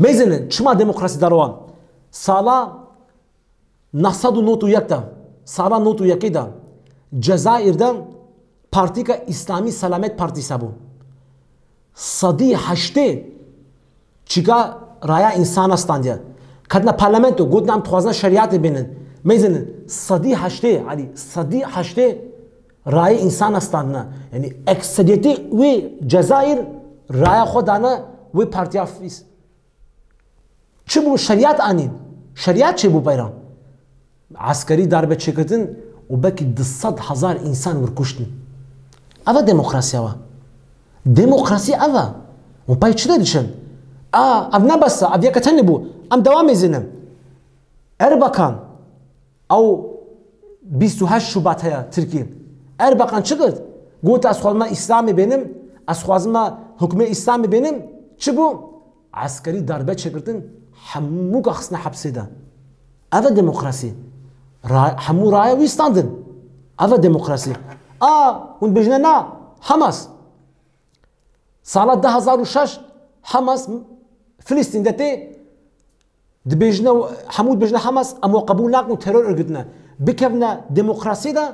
ميزن چما ديمقراطي دروة سالا نصد نوتو يكتا سالا نوتو يكيدا جزائر'da پارتیکا اسلامی سلامت پارتیسا بو صدی هشته چیکا رایا انسان استاندیا کدنا پارلمنتو گودنام توازن شریعت بینن میزنن صدی هشته رای انسان استاندنا یعنی اکثریتی وی جزائر رایا خودانا وی پارتیا فیس چه بو شریعت آنین شریعت چه بو پیران عسکری darbe çekildin و belki 200,000 insan vurkuştun. Ava demokrasiya va. Demokrasi ava. O pay çile dişen. Av ne bassa, av yakatan bu. ام دوام زینم اربکان او 28 شوبات هیا ترکیه اربکان چی کرد گوت از خواهم اسلامی بینم از خواهم حکم اسلامی بینم چی بو عسکری ضربه چکردن همو قخصنا حبسه ده اوه دموکراسی همو رای ویستاندن اوه دموکراسی اون بجنه نه حماس سال 2006 حماس فلسطین دته دبجنه حمود بجنه حماس اما قبول نکن ترور ارگدنه بکفنا دموکراسی ده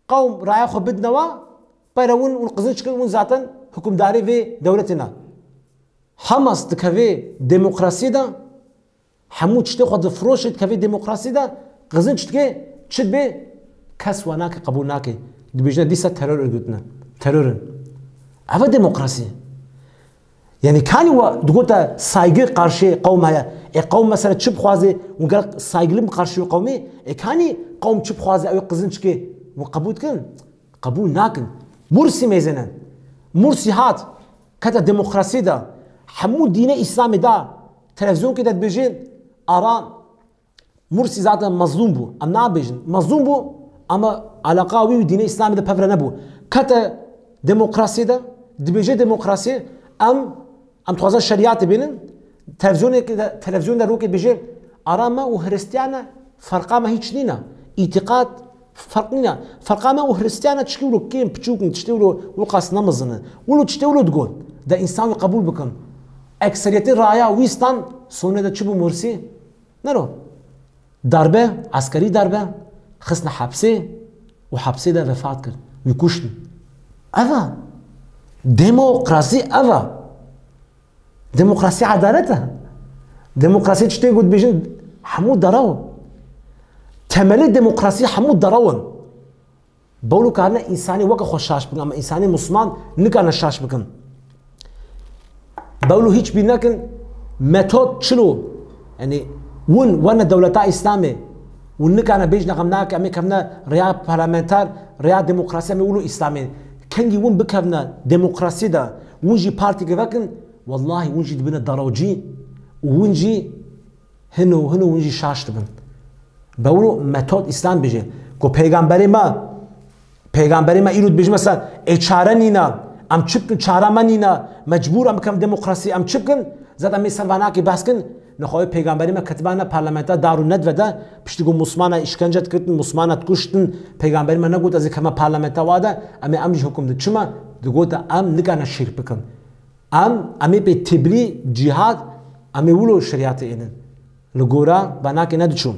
قوم رای خو بدنوا پیرون اون قزنچ کن اون ذاتن حکمداری و دولتنا حماس دکوی دموکراسی ده حمود چته خود فروشت کوی دموکراسی ده قزنچ که چت به کس و ناک قبول ناکی دبجنه دیسا ترور ارگدنه ترورن اوه دموکراسی یعنی کانی و دگوتا سایگی قرشه قوم هیا قوم مثلا چه بخوازه اونگل سایگلیم قرشه قومی کانی قوم چه بخوازه اوی قزنچ که و قبول کن قبول نکن مرسی میزنن مرسی هات کتا دموکراسی دا همو دین اسلامی دا تلفزیون که داد بجین آرام مرسی ذاتا مظلوم بو ام نابجن مظلوم بو اما علاقه وی دین اسلامی دا پفر نبو کتا دموکراسی دا دبیجه دموکراسی ام توازن شریعت بینن تلفزیون در رو که بجه آرام و هرستیانا فرقا ما هیچ نینا اعتقاد فرق نینا فرقا ما و هرستیانا چکی ولو کیم پچوکن چتی ولو قاس نمزنه ولو چتی ولو دگون دا انسان قبول بکن اکثریت رایا ویستان سونه دا چی بو مرسی نرو ضربه عسکری ضربه خسنا حبسه و حبسه دا وفات کرد ویکوشتن اوه دموکراسی اوه دموکراسی عدالته دموکراسی چطور گفت بیشن حمود دراون تملی دموکراسی حمود دراون بولو که هرنه انسانی وقت خوش شاش بکن اما انسانی مسلمان نکنه شاش بکن بولو هیچ بی نکن متد چلو یعنی ون دولتا اسلامی ون نکنه بیش نقم ناک امی کفنه ریا پارلمانتر ریا دموکراسی امی ولو اسلامی کنگی ون بکفنه دموکراسی دا ونجی پارتی که وکن والله ونجي دبنا دروجي ونجي هنو ونجي شاش دبن بقولوا متود اسلام بيجي كو پیغمبري ما يرود بيجي مثلا اشارنينا ام چبكن چارمنينا مجبور ام كم ديمقراطي ام چبكن زاد ام سروانا كي باسكن نخوي پیغمبري ما كتبانا پارلمانتا دارو ندودا پشتگو مسلمانا اشکنجت کردن مسلمانا کشتن پیغمبري ما نگوت از كما پارلمانتا وادا ام حکم ده چما دگوت ام نگانا شرک بکن امی به تبلی جهاد امی ولو شریعت اینن لگورا بنا که ندچون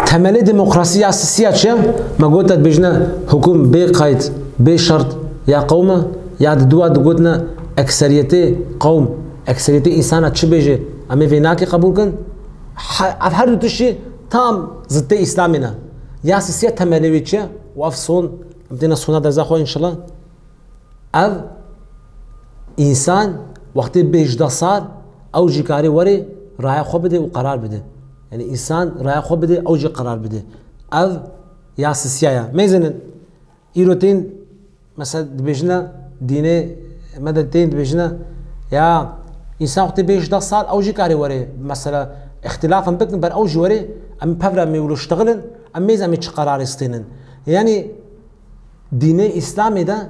تملی دموکراسی اساسی چه ما گوتت بجنه حکوم به قید به شرط یا قوم یا دگوتنا اکثریت قوم اکثریت انسان چه بجه امی وینا که قبول کن هر دو تشی تام ضد اسلامی نه یا اساسی تملی ویچه و افسون بدنا سونا در زخو ان شاء الله انسان وقتی به 18 سال اوجی کاری وری رای خو بده و قرار بده یعنی انسان رای خو بده اوجی قرار بده او یا سیایا میزنن ایروتین مثلا بجنا دینه مدتین بجنا یا انسان وقتی به 18 سال اوجی کاری وری مثلا اختلافا بکن بر اوجی وری ام پفرا می ولو اشتغلن ام میزم چه قرار استینن یعنی دینه اسلامی ده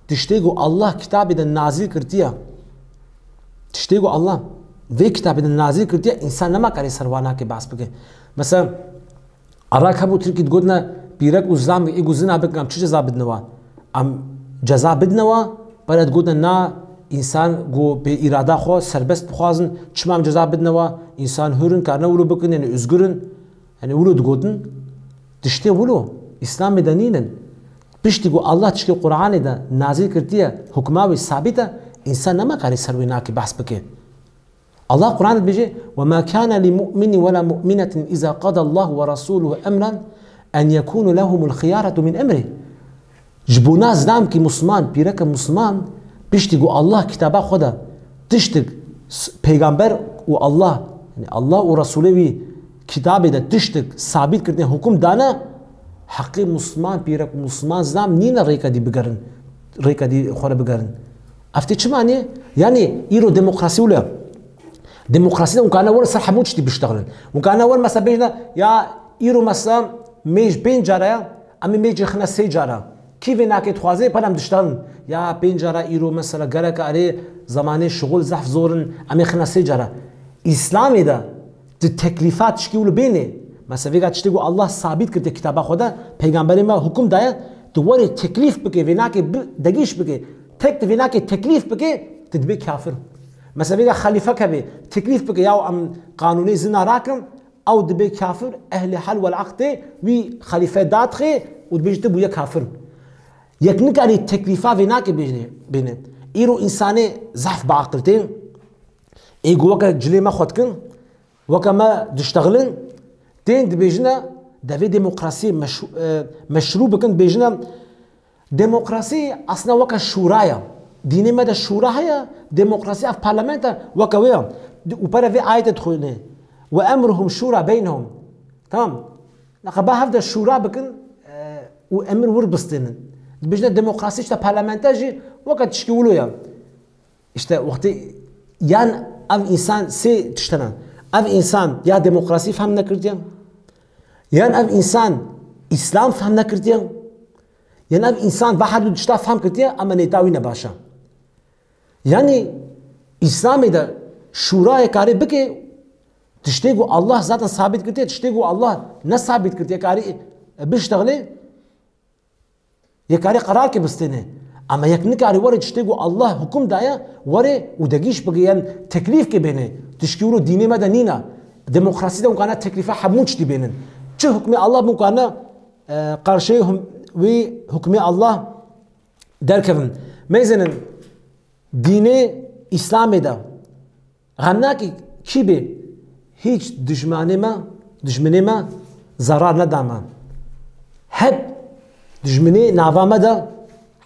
تشتيقو الله كتاب ده نازل كرتيا تشتيقو الله في كتاب ده نازل كرتيا انسان نما كاري سروانا كي باس بك مثلا اراك هبو تركي تقولنا بيرك وزلام ايغو زنا بك ام جزا بدنوا ام جزا بدنوا بعد تقولنا نا انسان جو باراده خو سربست بخوازن چمام جزا بدنوا انسان هورن كارنا ولو بكن يعني özgürün يعني ولو تقولن تشتي ولو اسلام مدنينن بيشتغو الله تشكي قرآن ده نازل كرتيه حكماوي ثابته انسان نما كاري سروينا كي بحث بك الله قرآن بيجي وما كان لمؤمن ولا مؤمنة اذا قضى الله ورسوله امرا ان يكون لهم الخيارة من امره جبونا زدام كي مسلمان بيرك مسلمان بيشتغو الله كتابه خدا تشتغ پیغمبر و الله يعني الله ورسوله كتابه ده تشتغ ثابت كرتيه حكم دانا حقی مسلمان پیرک مسلمان زدم نینه ریکا دی بگرن ریکا دی خوره بگرن افتی چه معنی؟ یعنی ایرو دموکراسی ولی ديمقراسية وكان أول سر حموتش تي بيشتغلن وكان أول مثلا بيجنا يا إيرو مثلا ميج بين جارة أمي ميج خنا سي جارة كيف ناكي تخوازي بنام تشتغلن يا بين جارة إيرو مثلا جارك عليه زمانه شغل زحف زورن أمي خنا سي جارة إسلامي ده التكليفات شكيولو بينه مثلا فيجا تشتغل الله ثابت كرت كتابه خدا پیغمبر ما حكم دايا دوره تكليف بكي فيناكي دقيش بكي تك فيناكي تكليف بكي تدبي كافر مثلا فيجا خليفه كبي تكليف بكي ياو ام قانوني زنا راكم او دبي كافر اهل حل والعقد وي خليفه داتخي ودبيجت بويا كافر يكنك على التكليفات فيناكي بينه ايرو انساني زحف بعقلتين ايغو وكا جلي ما خدكن وكما تشتغلن تين دبيجنا دافي ديمقراسي مشروع بكن بيجنا ديمقراسي اصلا وكا شورايا ديني مدى الشورى هي ديمقراسي في برلمان وكا ويا وبرا في آية تدخلنا وامرهم شورى بينهم تمام نقبا هفدا الشورى بكن وامر وربستين بيجنا ديمقراسي شتا برلمان تاجي وكا تشكيولو يا اشتا وقت يان اف انسان سي تشتنا اف انسان يا ديمقراسي فهم نكرديان يعني اف انسان اسلام فهم نكرديان يعني اف انسان واحد دشتا فهم كرديان اما نيتاوي نباشا يعني اسلامي ده شورای کاری بکه تشتیگو الله ذاتا ثابت کرده تشتیگو الله نه ثابت کرده کاری بشتغله یک کاری قرار که بستنه اما یک نکاری وره تشتیگو الله حکم دایا وره و دگیش بگه یعنی تکلیف که بینه تشکیولو دینی مده نینا دموکراسی ده ممکنه تکلیفه حموچ دی بینن چه حکم الله ممکنه قرشه و حکم الله درکن میزنن دین اسلام ده غمناکی کی به هیچ دشمنی ما ضرر ندامه هب دشمنی نوامه ده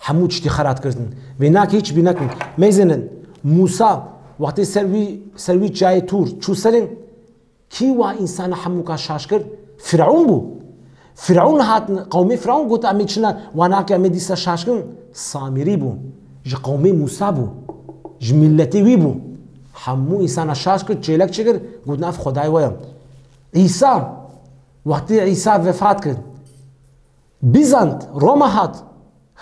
همو چتی خرات کردن و ناک هیچ بی نکن میزنن موسی وقتی سروی جای تور چو سرن کی و انسان همو کا شاش کرد فرعون بو فرعون هات قومی فرعون گفت امیچنا و ناک امیدیسا شاش کن سامری بو ج قومی موسی بو ج ملتی وی بو همو انسان شاش کرد چیلک چگر گفت ناف خدای ویم عیسی وقتی عیسی وفات کرد بیزانت روما هات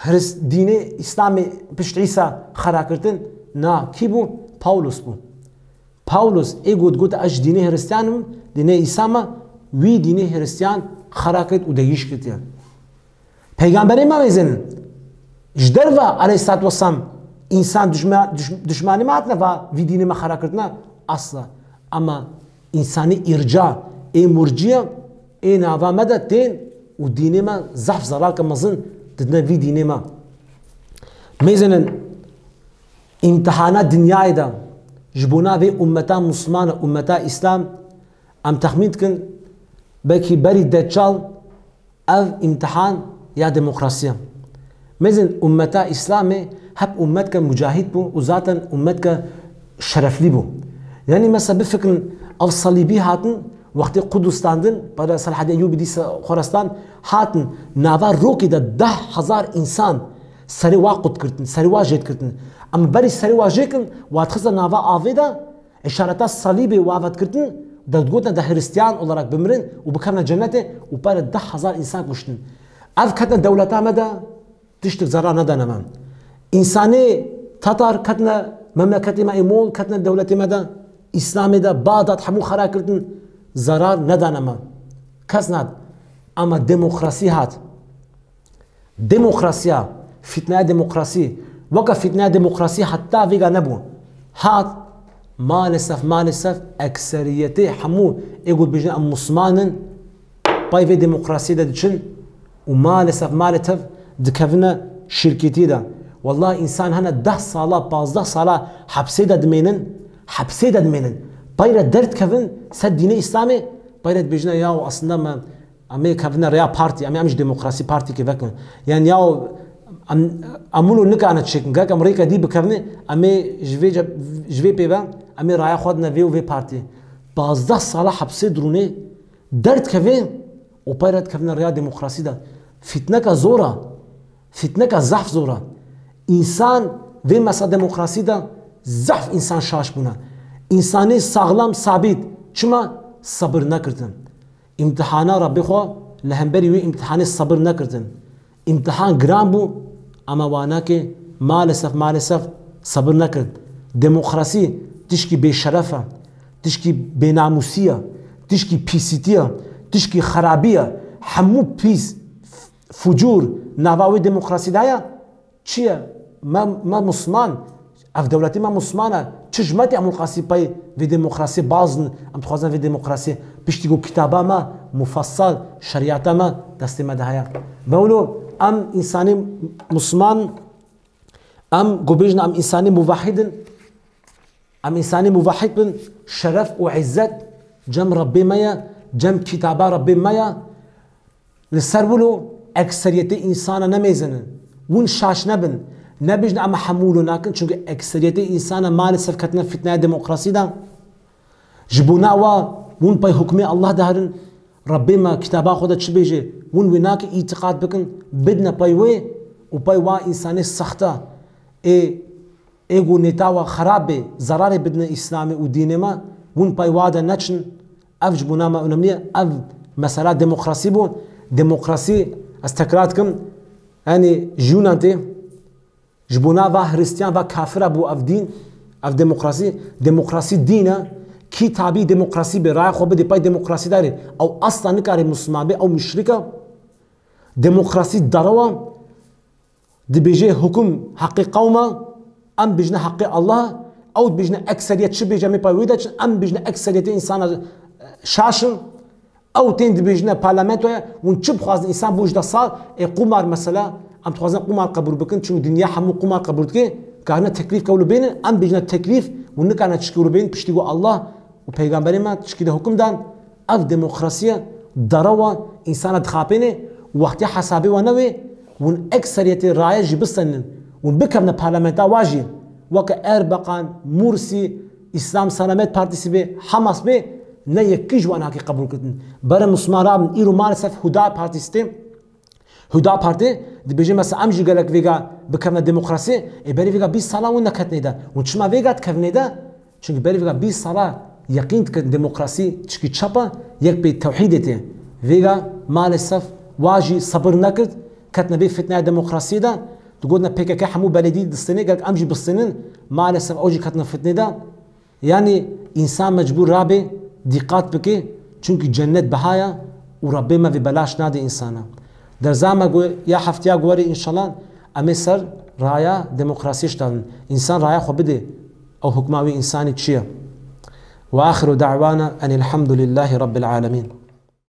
هرس دین اسلامی پشت عیسی خرا کردن نه کی بو پاولوس بو پاولوس ای گوت اش دین هرستیانم دین عیسی ما وی دین هرستیان خرا کرد و دیش کردن پیغمبر ما میزن جدر و علیه الصلاه و السلام انسان دشمنی ما اتنا و وی دین ما خرا کردن اصلا اما انسانی ارجاع ای مرجیه ای نوا مدد دین و دین ما زحف زرال کمزن ددنا في ديني ما ميزن امتحانات دنياي دا جبونا في امتا مسلمانة امتا اسلام ام تخمين كن بكي بري دجال اف امتحان يا ديمقراطية ميزن امتا اسلامي هب امتك مجاهد بو وذاتا امتك شرفلي بو يعني مثلا بفكر اف صليبي هاتن وقتی قدوستاندن برای صلاح الدین ایوبی دیس خراسان هاتن ناوا روکی دا 10,000 انسان سری واقد کردن سری واجد کردن اما بری سری واجد کردن وقت خزر ناوا آویدا اشارتا صلیبی وافد کردن دا گوتن دا هرستیان olarak بمرن و بکرن جنته و برای 10,000 انسان کشتن اف کتن دولتا مدا تشتک زرار ندانم انسانی تاتار کتن مملکتی ما ایمول کتن دولتی مدا اسلامی دا بعدات همو خرا کردن zarar nedanama kaz nad ama demokrasiya fitne demokrasi vaka fitne demokrasi hatta viga nebu hat maalesef ekseriyeti hamu egud bijne am Müslümanın pay ve demokrasi de için و maalesef dikevine şirketi de vallahi insan hana 10 sala 15 sala hapse de dmenin باید درد کردن سد دین اسلامی باید بجنه یا و اصلا ما امی کردن ریا پارتی امی امش دموکراسی پارتی که وکن یعنی یا امولو نکانه چکن گه امریکا دی بکردن امی جوی پیوان امی ریا خود نوی و وی پارتی 15 سال حبس درونه درد کردن و باید کردن ریا دموکراسی دا فتنه کا زورا فتنه کا ضعف زورا انسان وی مسا دموکراسی دا ضعف انسان شاش بونه انسانی ساغلام ثابت چما صبر نکردن امتحانا ربی خو لهمبری وی امتحان صبر نکردن امتحان گران بو اما وانا که مالسف صبر نکرد دموکراسی تشکی بیشرفه تشکی بیناموسیه تشکی پیسیتیه تشکی خرابیه همو پیس فجور نواوی دموکراسی دایا چیه ما مسلمان اف دولتی ما مسلمانه چجمتی عمل قاسی پای وی دموکراسی بازن ام تخوازن وی دموکراسی پشتی گو کتابا ما مفصل شریعتا ما دستی ما دهایا بولو ام انسانی مسلمان ام گوبیجن ام انسانی موحدن ام انسانی موحد بن شرف و عزت جم ربی مایا جم کتابا ربی مایا لسر ولو اکثریت انسان نمیزنن ون شاش نبن نبیجن اما حمولو ناکن چونکه اکثریت انسان مالسف کتنا فتنه دموکراسی دا جبونا و ون پای حکم الله دارن ربی ما کتابا خود چی بیجه ون وناک اعتقاد بکن بدنا پای وی و پای وا انسانی سخته ایگو نتاوا خرابه ضرر بدنا اسلام و دین ما ون پای وادا نچن اف جبونا ما اونمنیه اف مسئله دموکراسی بون دموکراسی استکرات کم یعنی جونانتی جبونا و هرستیان و کافر ابو اف دین اف دموکراسی دینه کی تابع دموکراسی به رای خوب دی پای دموکراسی داره او اصلا نکاره مسلمان به او مشرکه دموکراسی دروا دی بیجه حکم حق قومه ام بیجنه حق الله او بیجنه اکثریت چه بیجه می پای ویده ام بیجنه اکثریت انسان شاشن او تین دی بیجنه پارلمنتویا ون چه بخواست انسان بوجده سال قمار مثلا ام تخوازن قمار قبول بکن چون دنیا همو قمار قبول که کارنا تکلیف کولو بینن ام بیجنه تکلیف ون نکارنا چکولو بین پشتی گو الله و پیغمبری ما تشکیده حکم دان اف دموکراسی دروا انسان دخابینه وقتی حسابی و نوی ون اکثریت رای جبستن ون بکرن پارلمنتا واجی وک اربقان مرسی اسلام سلامت پارتیسی به حماس به نه یکی جوانا که قبول کردن برای مسلمان ایرو مالسف هدا پارتیسته هدا پارتی دی بیجه مثلا امجی گلک ویگا بکرن دموکراسی بری ویگا 20 ساله ون نکت نیده ون چما ویگا تکرن نیده چون بری ویگا 20 ساله یقین که دموکراسی چکی چپا یک به توحیدته ویگا مالسف واجی صبر نکرد کت نبی فتنه دموکراسی ده تقولنا PKK همو بلدی دستنه گرگ امجی بستنن مالسف اوجی کتنا فتنه ده یعنی انسان مجبور رابه دقت بکه چونکه جنت بهایا و ربی ما في بلاش نادي انسانا در زمان یا هفتیا گوری انشالله امی سر رایا دموکراسی شدن انسان رایا خو بده او حکماوی انسانی چیه و آخر دعوانا ان الحمد لله رب العالمين